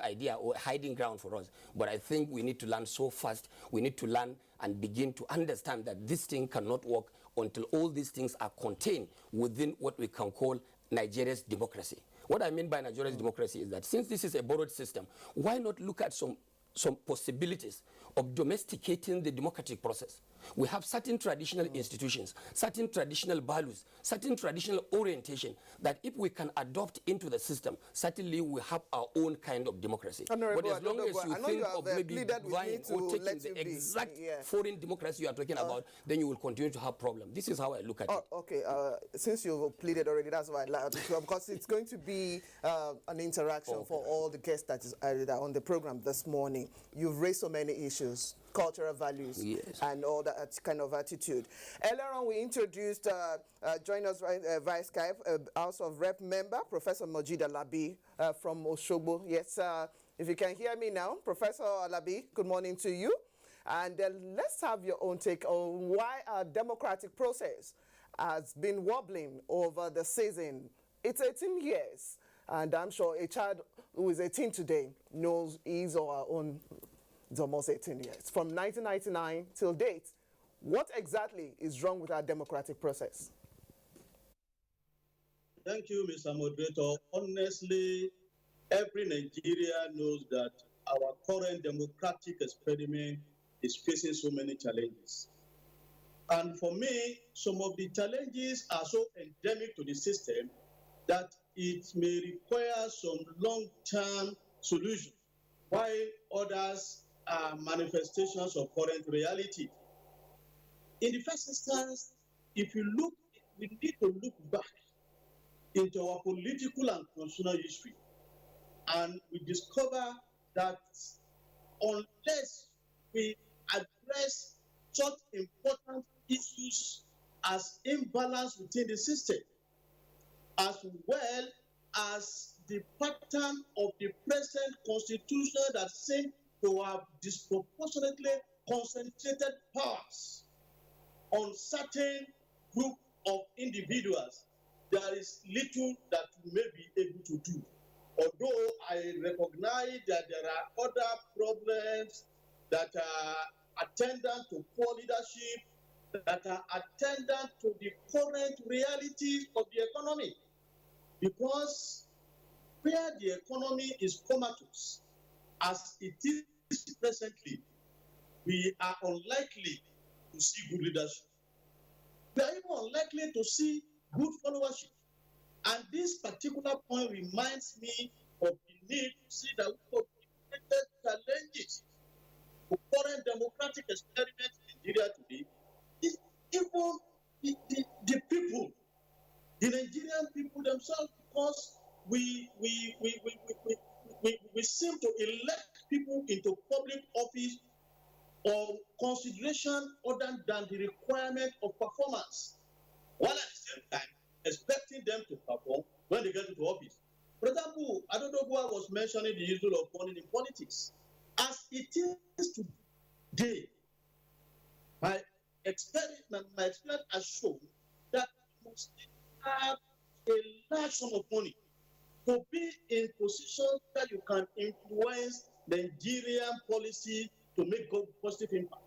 idea or a hiding ground for us. But I think we need to learn so fast. We need to learn and begin to understand that this thing cannot work until all these things are contained within what we can call Nigeria's democracy. What I mean by Nigeria's democracy is that since this is a borrowed system, why not look at some possibilities of domesticating the democratic process? We have certain traditional institutions, certain traditional values, certain traditional orientation that if we can adopt into the system, certainly we have our own kind of democracy. But as long as you think of maybe buying or taking the exact foreign democracy you are talking about, then you will continue to have problems. This is how I look at it. Okay, since you've pleaded already, that's why I like it, because it's going to be an interaction for all the guests that is on the program this morning. You've raised so many issues, cultural values, and all that kind of attitude. Earlier on, we introduced, join us via Skype, House of Rep member, Professor Mojeed Alabi from Osogbo. Yes, if you can hear me now, Professor Alabi, good morning to you. And let's have your own take on why our democratic process has been wobbling over the season. It's 18 years, and I'm sure a child who is 18 today knows his or her own. It's almost 18 years. From 1999 till date, what exactly is wrong with our democratic process? Thank you, Mr. Moderator. Honestly, every Nigerian knows that our current democratic experiment is facing so many challenges. And for me, some of the challenges are so endemic to the system that it may require some long-term solutions, while others are manifestations of current reality. In the first instance, if you look, we need to look back into our political and constitutional history, and we discover that unless we address such important issues as imbalance within the system, as well as the pattern of the present constitution that seems to have disproportionately concentrated powers on certain group of individuals, there is little that we may be able to do. Although I recognize that there are other problems that are attendant to poor leadership, that are attendant to the current realities of the economy. Because where the economy is comatose, as it is presently, we are unlikely to see good leadership. We are even unlikely to see good followership. And this particular point reminds me of the need to see that we have created challenges to current democratic experiment in Nigeria today. Is even the people, the Nigerian people themselves, because we seem to elect people into public office or consideration other than the requirement of performance, while at the same time expecting them to perform when they get into office. For example, I don't know who I was mentioning the issue of money in politics. As it is today, my experience has shown that you must have a large sum of money to be in position that you can influence Nigerian policy to make positive impact.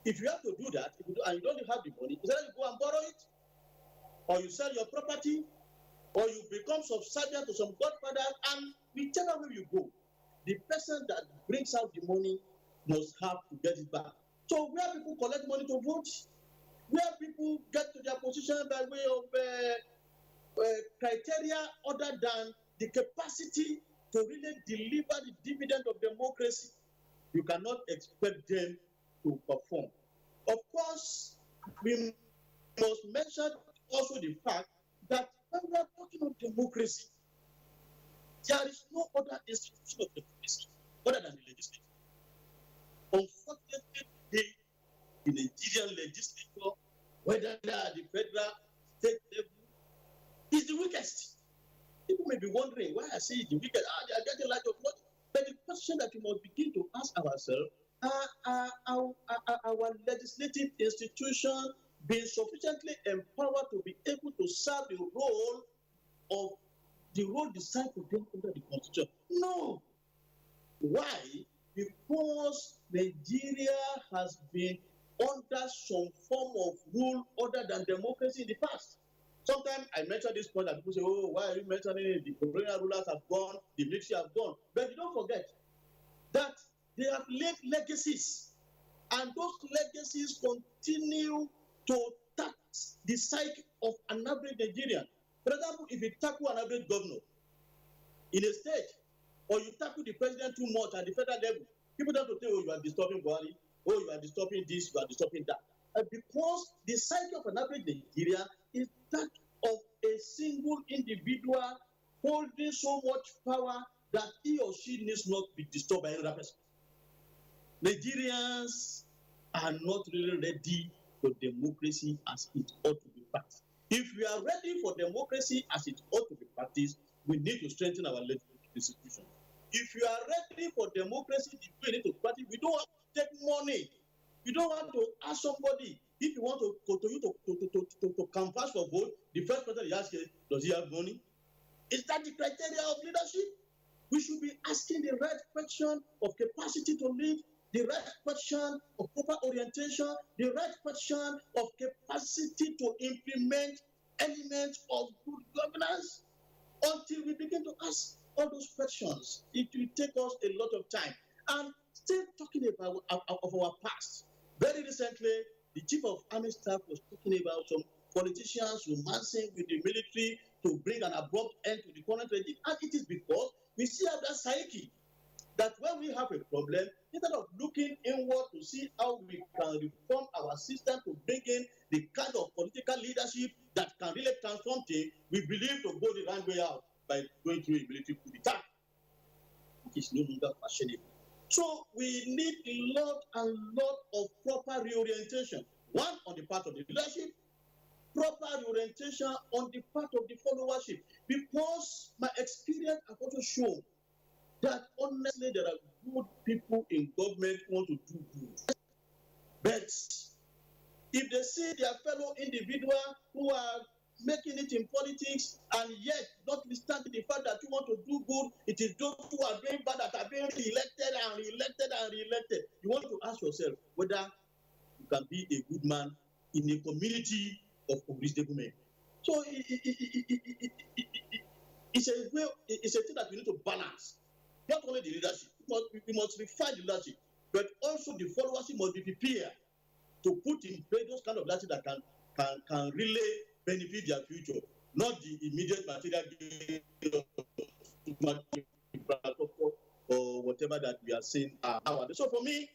If you have to do that, and you don't have the money, either you go and borrow it, or you sell your property, or you become subservient to some godfather, and whichever way you go, the person that brings out the money must have to get it back. So where people collect money to vote, where people get to their position by way of criteria other than the capacity to really deliver the dividend of democracy, you cannot expect them to perform. Of course, we must mention also the fact that when we are talking of democracy, there is no other institution of democracy other than the legislature. Unfortunately, today, the Nigerian legislature, whether at the federal, state level, is the weakest. People may be wondering why I say it's the weakest. They are getting a lot of money. But the question that we must begin to ask ourselves, are our legislative institutions being sufficiently empowered to be able to serve the role designed for them under the Constitution? No. Why? Because Nigeria has been under some form of rule other than democracy in the past. Sometimes I mention this point that people say, oh, why are you mentioning it? The colonial rulers have gone, the military have gone. But you don't forget that they have left legacies, and those legacies continue to tax the psyche of an average Nigerian. For example, if you tackle an average governor in a state, or you tackle the president too much at the federal level, people don't have to say, oh, you are disturbing Buhari, oh, you are disturbing this, you are disturbing that. Because the psyche of an average Nigerian is that of a single individual holding so much power that he or she needs not be disturbed by another person. Nigerians are not really ready for democracy as it ought to be practiced. If we are ready for democracy as it ought to be practiced, we need to strengthen our legislative institutions. If you are ready for democracy, we need to practice. We don't have to take money. You don't want to ask somebody if you want to go to you to canvass for vote. The first person you ask is, does he have money? Is that the criteria of leadership? We should be asking the right question of capacity to lead, the right question of proper orientation, the right question of capacity to implement elements of good governance. Until we begin to ask all those questions, it will take us a lot of time. And still talking about of our past. Very recently, the Chief of Army Staff was talking about some politicians romancing with the military to bring an abrupt end to the current regime. And it is because we still have that psyche that when we have a problem, instead of looking inward to see how we can reform our system to bring in the kind of political leadership that can really transform things, we believe to go the wrong way out by going through a military coup d'etat, which is no longer fashionable. So we need a lot of proper reorientation. One, on the part of the leadership, proper reorientation on the part of the followership. Because my experience has also shown that honestly there are good people in government who want to do good. But If they see their fellow individual who are making it in politics, and yet, notwithstanding the fact that you want to do good, it is those who are doing bad that are being re-elected and re-elected and re-elected. You want to ask yourself whether you can be a good man in a community of unreasonable men. So it's a thing that we need to balance. Not only the leadership, we must refine the leadership, but also the followers must be prepared to put in place those kind of leadership that can really benefit their future, not the immediate material gain or whatever that we are seeing nowadays. So for me,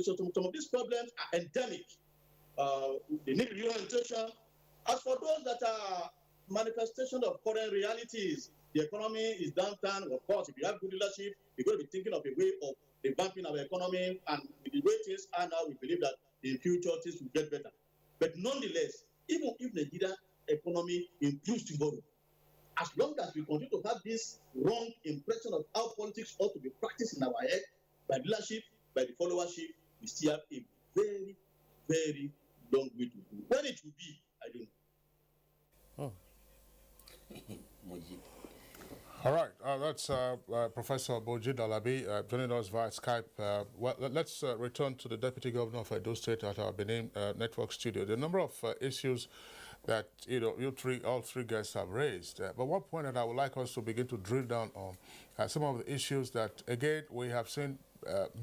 some of these problems are endemic. They need reorientation. As for those that are manifestation of current realities, the economy is downturn. Of course, if you have good leadership, you're going to be thinking of a way of revamping our economy, and with the way things are now, we believe that in future things will get better. But nonetheless, even if Nigeria economy improves tomorrow, as long as we continue to have this wrong impression of how politics ought to be practiced in our head by leadership, by the followership, we still have a very, very long way to go. When it will be, I don't know. All right, that's Professor Boji Dalabi joining us via Skype. Well, let's return to the Deputy Governor of Edo State at our Benin Network studio. The number of issues that all three guests have raised. But one point that I would like us to begin to drill down on some of the issues that, again, we have seen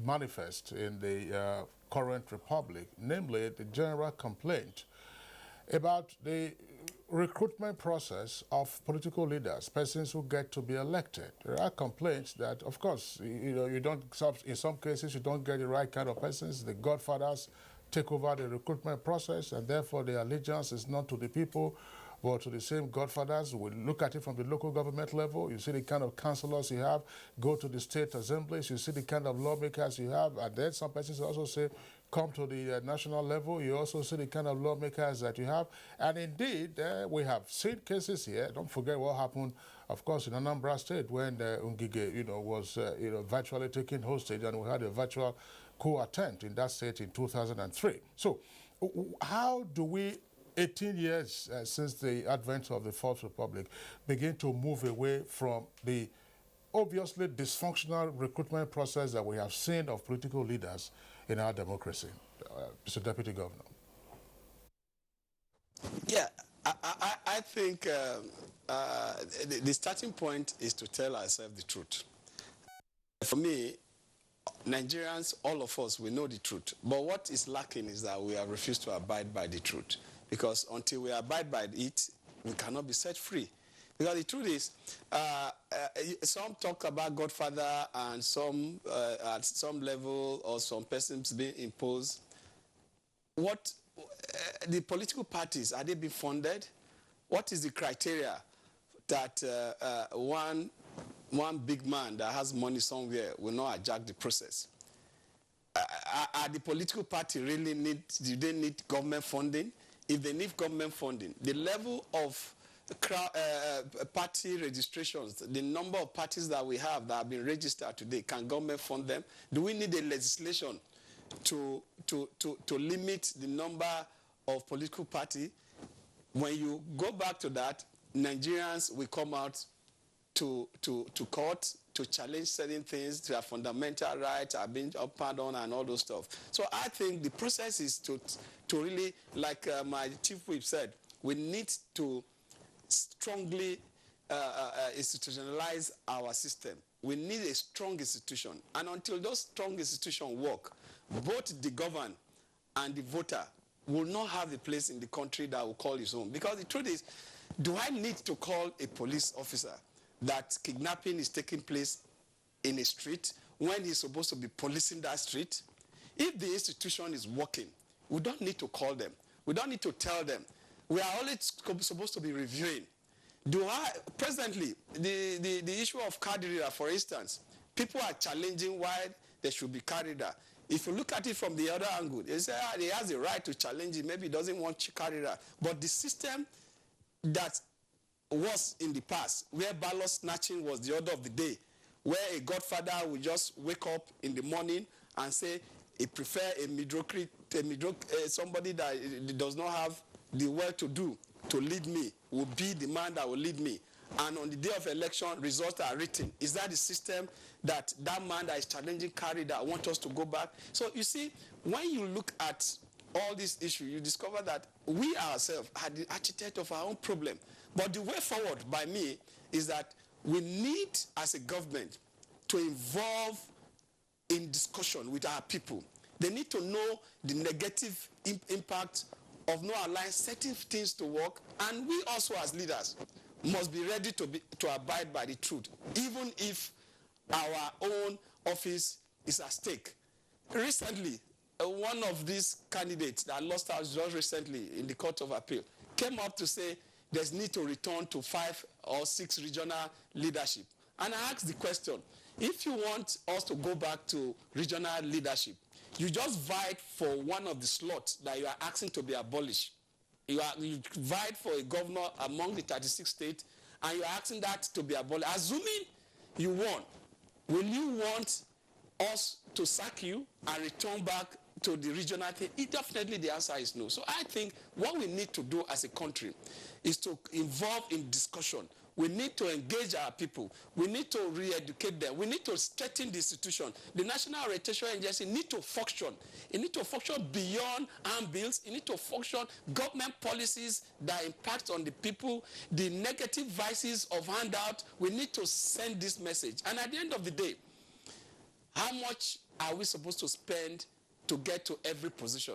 manifest in the current republic, namely the general complaint about the recruitment process of political leaders, persons who get to be elected. There are complaints that, of course, you don't, in some cases, you don't get the right kind of persons. The godfathers take over the recruitment process, and therefore the allegiance is not to the people, but to the same godfathers. We look at it from the local government level. You see the kind of councillors you have. Go to the state assemblies. You see the kind of lawmakers you have. And then some persons also say, come to the national level. You also see the kind of lawmakers that you have. And indeed, we have seen cases here. Don't forget what happened, of course, in Anambra State when Ngige, was, virtually taken hostage, and we had a virtual coup attempt in that state in 2003. So how do we, 18 years since the advent of the Fourth Republic, begin to move away from the obviously dysfunctional recruitment process that we have seen of political leaders in our democracy? Mr. Deputy Governor. Yeah, I think the starting point is to tell ourselves the truth. For me, Nigerians, all of us, we know the truth. But what is lacking is that we have refused to abide by the truth. Because until we abide by it, we cannot be set free. Because the truth is, some talk about Godfather and some at some level or some persons being imposed. What the political parties, are they being funded? What is the criteria that one big man that has money somewhere will not hijack the process? Are the political party really do they need government funding? If they need government funding, the level of party registrations, the number of parties that we have that have been registered today, can government fund them? Do we need a legislation to limit the number of political parties? When you go back to that, Nigerians will come out to court to challenge certain things, their fundamental rights are being upheld on and all those stuff. So I think the process is to really, like my chief whip said, we need to strongly institutionalize our system. We need a strong institution. And until those strong institutions work, both the governed and the voter will not have a place in the country that will call his own. Because the truth is, do I need to call a police officer that kidnapping is taking place in a street when he's supposed to be policing that street? If the institution is working, we don't need to call them. We don't need to tell them. We are always supposed to be reviewing. Presently, the issue of card reader, for instance, people are challenging why there should be card reader. If you look at it from the other angle, they say he has the right to challenge it. Maybe he doesn't want card reader. But the system that was in the past, where ballot snatching was the order of the day, where a godfather would just wake up in the morning and say he prefer a mediocre somebody that does not have the well-to-do to lead me will be the man that will lead me. And on the day of election, results are written. Is that the system that man that is challenging carry that want us to go back? So you see, when you look at all these issues, you discover that we ourselves are the architect of our own problem. But the way forward, by me, is that we need, as a government, to involve in discussion with our people. They need to know the negative impact of not allowing certain things to work, and we also, as leaders, must be ready to abide by the truth, even if our own office is at stake. Recently, one of these candidates that lost out just recently in the Court of Appeal came up to say there's need to return to 5 or 6 regional leadership. And I asked the question, if you want us to go back to regional leadership, you just vie for one of the slots that you are asking to be abolished. You vie for a governor among the 36 states, and you're asking that to be abolished. Assuming you won, will you want us to sack you and return back to the regional thing? Definitely the answer is no. So I think what we need to do as a country is to involve in discussion. We need to engage our people. We need to re-educate them. We need to strengthen the institution. The National Orientation Agency need to function. It needs to function beyond armed bills. It needs to function government policies that impact on the people, the negative vices of handout. We need to send this message. And at the end of the day, how much are we supposed to spend to get to every position?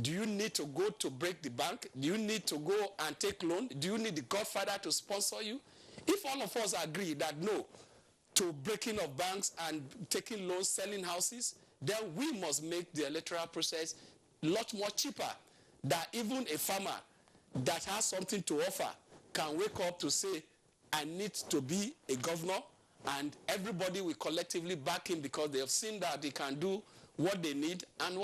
Do you need to go to break the bank? Do you need to go and take loan? Do you need the godfather to sponsor you? If all of us agree that no to breaking of banks and taking loans, selling houses, then we must make the electoral process a lot more cheaper, that even a farmer that has something to offer can wake up to say, I need to be a governor, and everybody will collectively back him because they have seen that they can do what they need and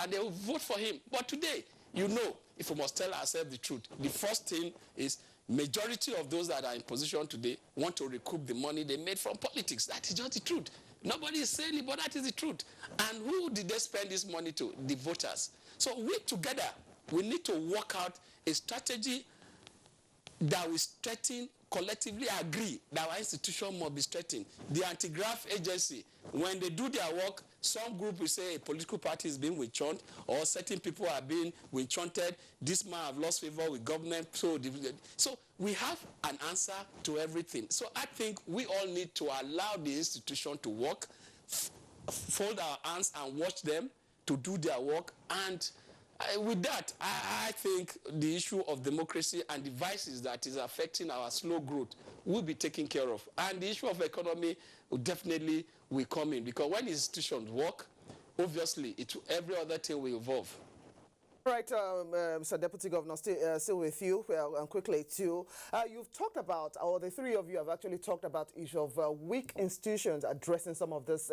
they will vote for him. But today, you know, if we must tell ourselves the truth, the first thing is majority of those that are in position today want to recoup the money they made from politics. That is just the truth. Nobody is saying it, but that is the truth. And who did they spend this money to? The voters. So we together, we need to work out a strategy that we strengthen, collectively agree that our institution must be strengthened. The anti-graft agency, when they do their work, some group will say a political party is being witch-hunt, or certain people are being witch-hunted. This man have lost favor with government. So we have an answer to everything. So I think we all need to allow the institution to work, fold our hands and watch them to do their work. And with that, I think the issue of democracy and the vices that is affecting our slow growth will be taken care of. And the issue of economy will definitely come in, because when institutions work, obviously every other thing will evolve. Right, Mr. Deputy Governor, still with you, and quickly too. You've talked about, or the three of you have actually talked about the issue of weak institutions addressing some of these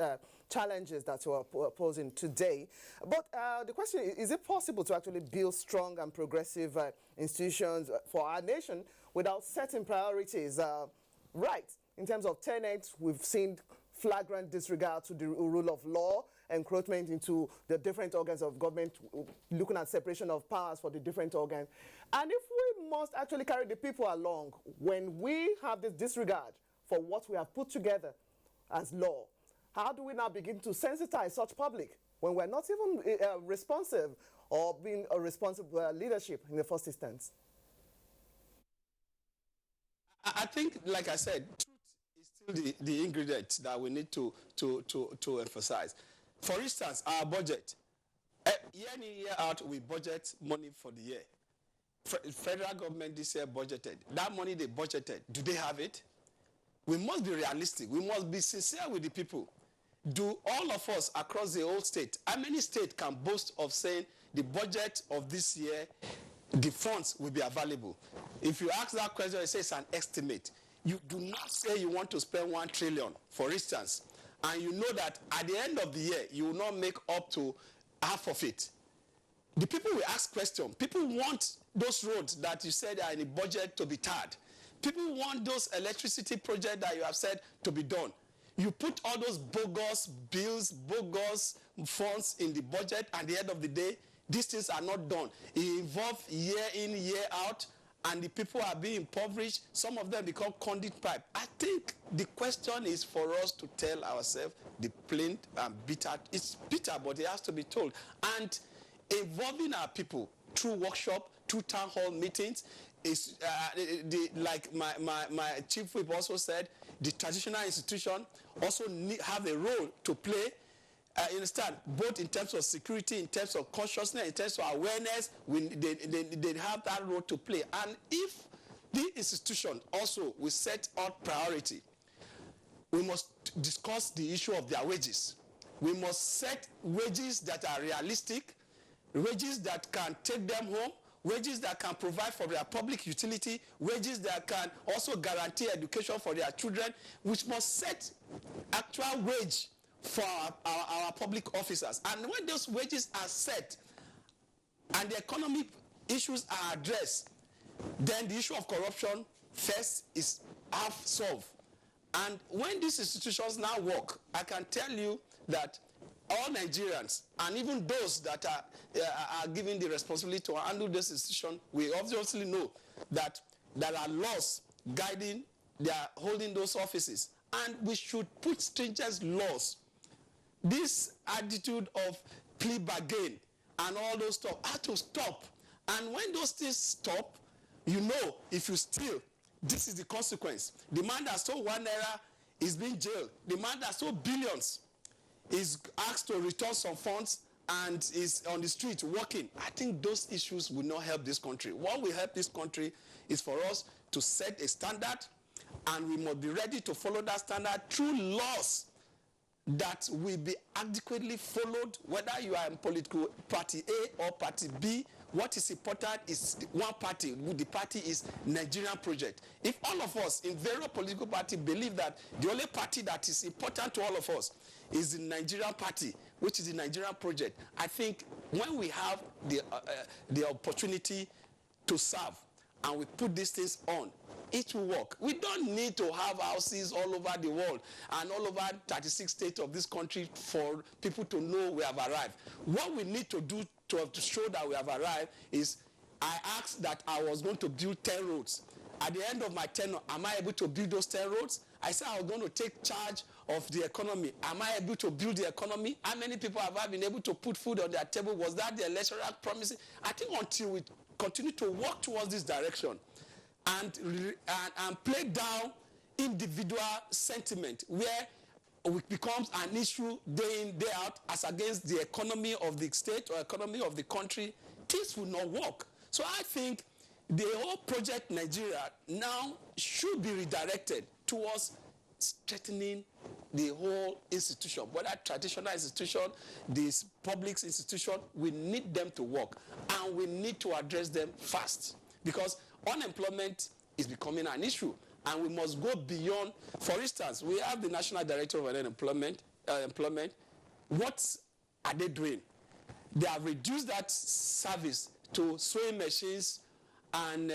challenges that you are posing today. But the question is it possible to actually build strong and progressive institutions for our nation without setting priorities? Right, in terms of tenets, we've seen flagrant disregard to the rule of law, encroachment into the different organs of government, looking at separation of powers for the different organs. And if we must actually carry the people along when we have this disregard for what we have put together as law, how do we now begin to sensitize such public when we're not even responsive or being a responsible leadership in the first instance? I think, like I said, truth is still the ingredient that we need to emphasize. For instance, our budget. Year in, year out, we budget money for the year. Federal government this year budgeted. That money they budgeted, do they have it? We must be realistic. We must be sincere with the people. Do all of us across the whole state, how many states can boast of saying the budget of this year, the funds will be available? If you ask that question, it says an estimate. You do not say you want to spend 1 trillion, for instance, and you know that at the end of the year, you will not make up to half of it. The people will ask questions. People want those roads that you said are in the budget to be tarred. People want those electricity projects that you have said to be done. You put all those bogus bills, bogus funds in the budget, and at the end of the day, these things are not done. It involves year in, year out, and the people are being impoverished. Some of them become conduit pipe. I think the question is for us to tell ourselves the plain and bitter. It's bitter, but it has to be told. And involving our people through workshop, through town hall meetings, is like my chief whip also said, the traditional institution also have a role to play. You understand, both in terms of security, in terms of consciousness, in terms of awareness, they have that role to play. And if the institution also will set out priority, we must discuss the issue of their wages. We must set wages that are realistic, wages that can take them home, wages that can provide for their public utility, wages that can also guarantee education for their children, which must set actual wage for our public officers. And when those wages are set and the economic issues are addressed, then the issue of corruption first is half solved. And when these institutions now work, I can tell you that all Nigerians, and even those that are given the responsibility to handle this institution, we obviously know that there are laws guiding their holding those offices. And we should put stringent laws. This attitude of plea bargain and all those stuff have to stop. And when those things stop, you know, if you steal, this is the consequence. The man that stole 1 naira is being jailed. The man that stole billions is asked to return some funds and is on the street working. I think those issues will not help this country. What will help this country is for us to set a standard, and we must be ready to follow that standard through laws that will be adequately followed, whether you are in political party A or party B. What is important is one party. The party is Nigerian project. If all of us in various political parties believe that the only party that is important to all of us is the Nigerian party, which is the Nigerian project, I think when we have the opportunity to serve and we put these things on, it will work. We don't need to have houses all over the world and all over 36 states of this country for people to know we have arrived. What we need to do to show that we have arrived is, I asked that I was going to build 10 roads. At the end of my tenure, am I able to build those 10 roads? I said I was going to take charge of the economy. Am I able to build the economy? How many people have I been able to put food on their table? Was that the electoral promise? I think until we continue to work towards this direction and play down individual sentiment where it becomes an issue day in, day out as against the economy of the state or economy of the country, this will not work. So I think the whole project Nigeria now should be redirected towards strengthening the whole institution, whether traditional institution, this public institution. We need them to work, and we need to address them fast, because unemployment is becoming an issue, and we must go beyond. For instance, we have the National Director of Employment. What are they doing? They have reduced that service to sewing machines and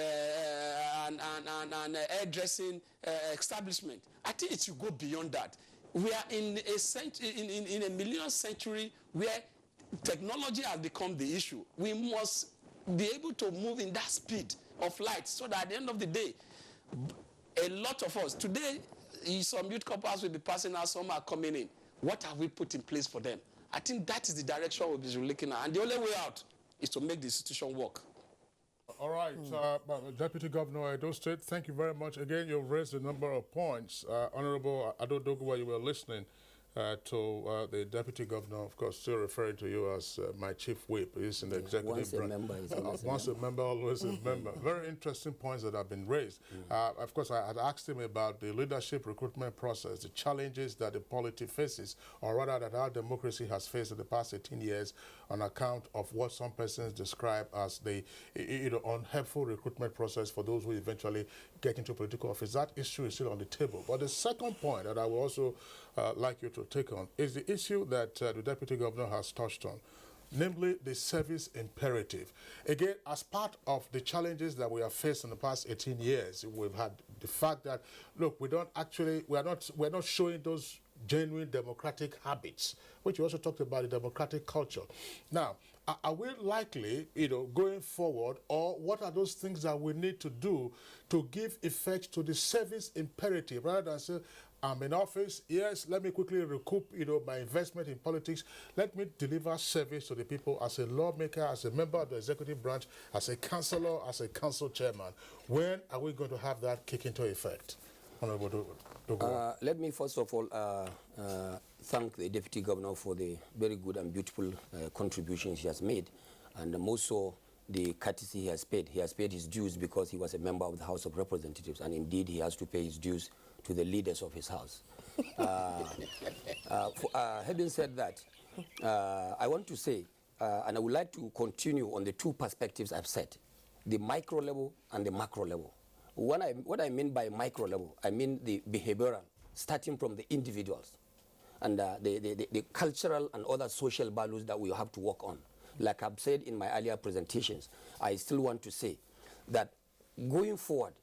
hairdressing establishment. I think it should go beyond that. We are in a million century where technology has become the issue. We must be able to move in that speed of light, so that at the end of the day, a lot of us today, some youth couples will be passing out, some are coming in. What have we put in place for them? I think that is the direction we'll be looking at, and the only way out is to make the institution work. All right, Deputy Governor Edo State, thank you very much. Again, you've raised a number of points. Honorable Adodogwa, you were listening to the Deputy Governor, of course, still referring to you as my chief whip. He's in the executive branch. Once a member, always a member. Very interesting points that have been raised. Of course, I had asked him about the leadership recruitment process, the challenges that the polity faces, or rather that our democracy has faced in the past 18 years on account of what some persons describe as the unhelpful recruitment process for those who eventually get into political office. That issue is still on the table. But the second point that I will also like you to take on is the issue that the Deputy Governor has touched on, namely the service imperative. Again, as part of the challenges that we have faced in the past 18 years, we've had the fact that, look, we're not showing those genuine democratic habits, which you also talked about, the democratic culture. Now, are we likely, going forward, or what are those things that we need to do to give effect to the service imperative, rather than say, I'm in office, yes, let me quickly recoup, my investment in politics. Let me deliver service to the people as a lawmaker, as a member of the executive branch, as a councillor, as a council chairman. When are we going to have that kick into effect? Honorable Dogo. Let me first of all thank the Deputy Governor for the very good and beautiful contributions he has made, and more so the courtesy he has paid. He has paid his dues because he was a member of the House of Representatives, and indeed he has to pay his dues to the leaders of his house. Having said that, I want to say, and I would like to continue on the two perspectives I've set, the micro level and the macro level. What I mean by micro level, I mean the behavioral, starting from the individuals, and the cultural and other social values that we have to work on. Like I've said in my earlier presentations, I still want to say that going forward,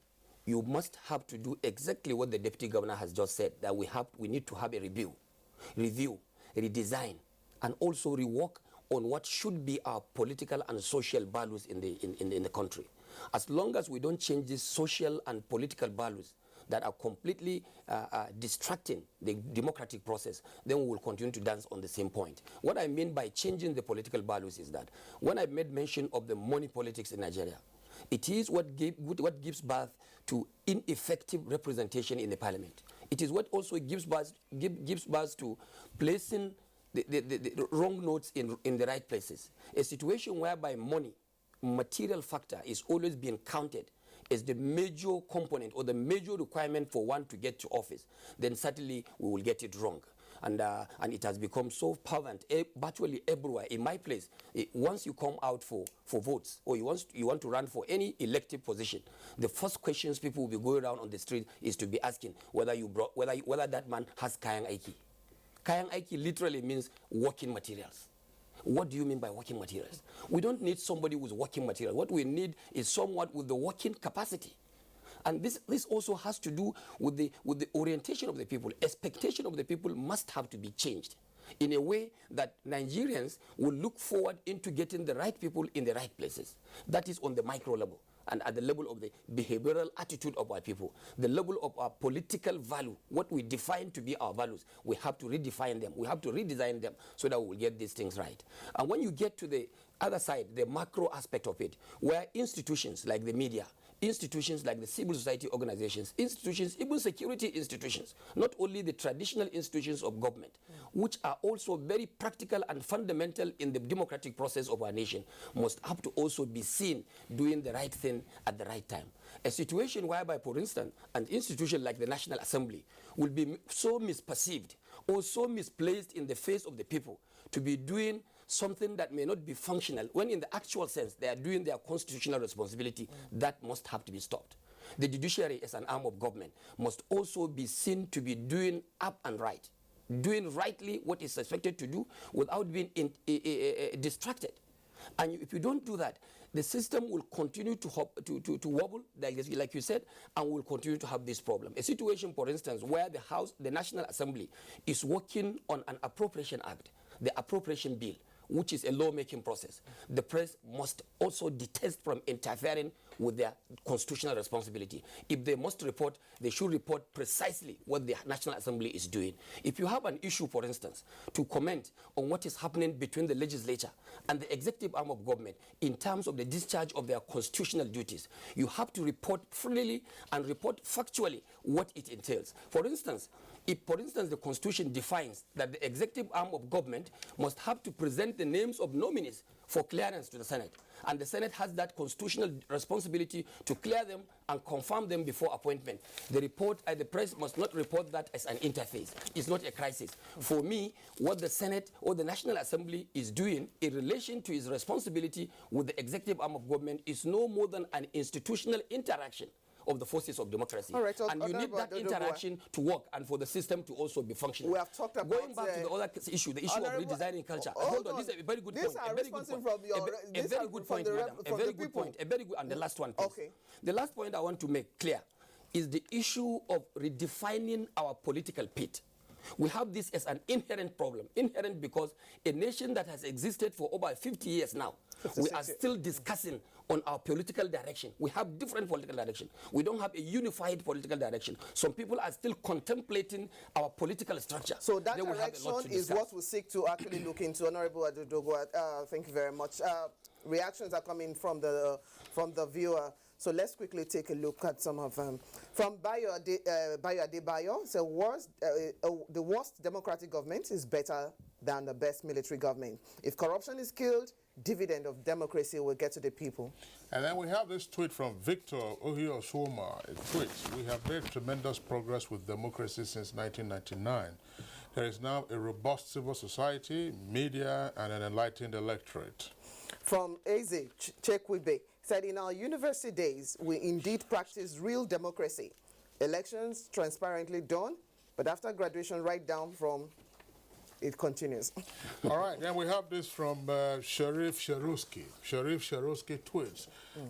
you must have to do exactly what the Deputy Governor has just said, that we need to have a review, redesign, and also rework on what should be our political and social values in the country. As long as we don't change these social and political values that are completely distracting the democratic process, then we will continue to dance on the same point. What I mean by changing the political values is that when I made mention of the money politics in Nigeria, it is what gives birth to ineffective representation in the parliament. It is what also gives birth to placing the wrong notes in the right places. A situation whereby money, material factor, is always being counted as the major component or the major requirement for one to get to office, then certainly we will get it wrong. And it has become so prevalent virtually everywhere. In my place, once you come out for votes, or you want to run for any elective position, the first questions people will be going around on the street is to be asking whether that man has kayang aiki. Kayang aiki literally means working materials. What do you mean by working materials? We don't need somebody with working material. What we need is someone with the working capacity. And this also has to do with the orientation of the people. Expectation of the people must have to be changed in a way that Nigerians will look forward into getting the right people in the right places. That is on the micro level, and at the level of the behavioral attitude of our people, the level of our political value, what we define to be our values. We have to redefine them. We have to redesign them so that we will get these things right. And when you get to the other side, the macro aspect of it, where institutions like the media, institutions like the civil society organizations, institutions, even security institutions, not only the traditional institutions of government, which are also very practical and fundamental in the democratic process of our nation, must have to also be seen doing the right thing at the right time. A situation whereby, for instance, an institution like the National Assembly will be so misperceived or so misplaced in the face of the people to be doing something that may not be functional, when in the actual sense they are doing their constitutional responsibility, that must have to be stopped. The judiciary as an arm of government must also be seen to be doing up and right, doing rightly what is expected to do without being distracted. And if you don't do that, the system will continue to wobble, like you said, and will continue to have this problem. A situation, for instance, where the National Assembly is working on an appropriation act, the appropriation bill, which is a lawmaking process. The press must also detest from interfering with their constitutional responsibility. If they must report, they should report precisely what the National Assembly is doing. If you have an issue, for instance, to comment on what is happening between the legislature and the executive arm of government in terms of the discharge of their constitutional duties, you have to report freely and report factually what it entails. For instance, if, for instance, the Constitution defines that the executive arm of government must have to present the names of nominees for clearance to the Senate, and the Senate has that constitutional responsibility to clear them and confirm them before appointment, the press must not report that as an interface. It's not a crisis. For me, what the Senate or the National Assembly is doing in relation to its responsibility with the executive arm of government is no more than an institutional interaction of the forces of democracy. All right, and you need that interaction to work and for the system to also be functional. We have talked about going back to the other issue, the issue of redesigning culture. Hold on, this is a very good point. A very good point, madam. A very good point. A very good, and the last one, please. Okay. The last point I want to make clear is the issue of redefining our political pit. We have this as an inherent problem. Inherent because a nation that has existed for over 50 years now, we are still discussing on our political direction. We have different political direction. We don't have a unified political direction. Some people are still contemplating our political structure. So that direction is what we seek to actually look into. Honorable Adodogo, thank you very much. Reactions are coming from the viewer. So let's quickly take a look at some of them. From Bayo Adebayo, so the worst democratic government is better than the best military government. If corruption is killed, dividend of democracy will get to the people. And then we have this tweet from Victor Ohioswoma. It tweets, we have made tremendous progress with democracy since 1999. There is now a robust civil society, media, and an enlightened electorate. From Eze Chekwibe, said in our university days, we indeed practiced real democracy. Elections transparently done, but after graduation, right down from it continues. All right, then we have this from Sharif Sharuski. Sharif Sharuski tweets,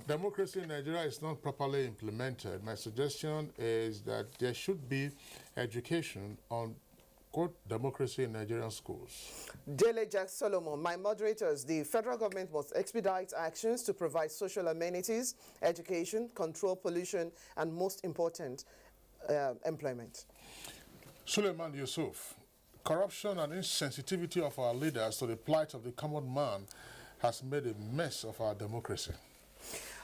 democracy in Nigeria is not properly implemented. My suggestion is that there should be education on, quote, democracy in Nigerian schools. Dele Jack Solomon, my moderators, the federal government must expedite actions to provide social amenities, education, control pollution, and most important, employment. Suleiman Yusuf, corruption and insensitivity of our leaders to the plight of the common man has made a mess of our democracy.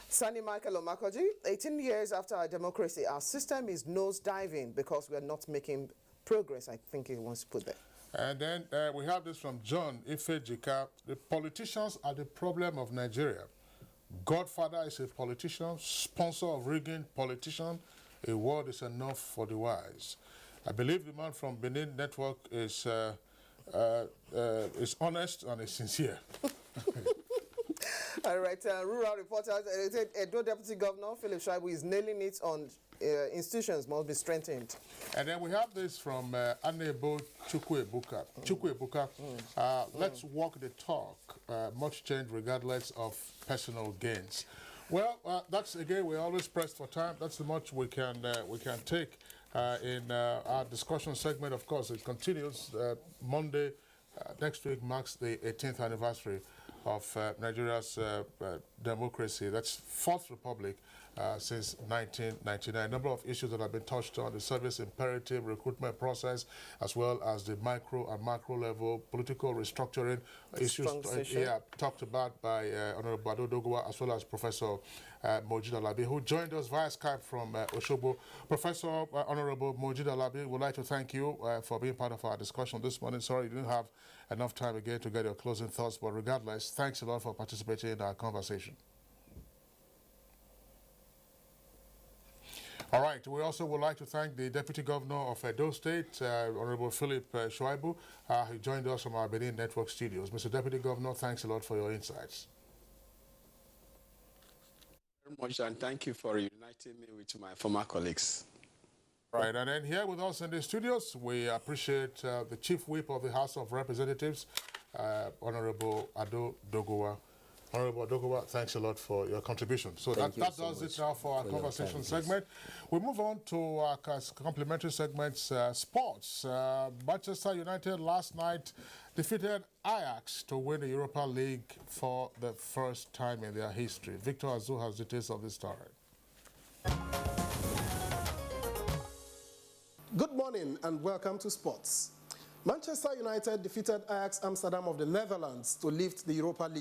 Sani Michael Omakoji, 18 years after our democracy, our system is nose-diving because we are not making progress, I think he wants to put there. And then we have this from John Ifejika. The politicians are the problem of Nigeria. Godfather is a politician, sponsor of rigging politician. A word is enough for the wise. I believe the man from Benin Network is honest and is sincere. All right, rural reporters, Edo Deputy Governor Philip Shaibu is nailing it on institutions must be strengthened. And then we have this from Anebo Chukwebuka. Let's walk the talk. Much change regardless of personal gains. Well, that's again, we're always pressed for time. That's the much we can take in our discussion segment. Of course, it continues Monday. Next week marks the 18th anniversary of Nigeria's democracy. That's Fourth Republic since 1999. A number of issues that have been touched on, the service imperative, recruitment process, as well as the micro and macro level political restructuring issues talked about by Honorable Adodogo, as well as Professor Moji Dalabi, who joined us via Skype from Osogbo. Professor Honorable Moji Dalabi, would like to thank you for being part of our discussion this morning. Sorry you didn't have enough time again to get your closing thoughts, but regardless, thanks a lot for participating in our conversation. All right, we also would like to thank the Deputy Governor of Edo State, Honorable Philip Shuaibu, who joined us from our Benin Network studios. Mr. Deputy Governor, thanks a lot for your insights. Very much, and thank you for uniting me with my former colleagues. Right, and then here with us in the studios, we appreciate the Chief Whip of the House of Representatives, Honorable Adodogo. Honorable Adodogo, thanks a lot for your contribution. So that does it now for our conversation segment. We move on to our complementary segments, sports. Manchester United last night defeated Ajax to win the Europa League for the first time in their history. Victor Azu has details of this story. Good morning and welcome to sports. Manchester United defeated Ajax Amsterdam of the Netherlands to lift the Europa League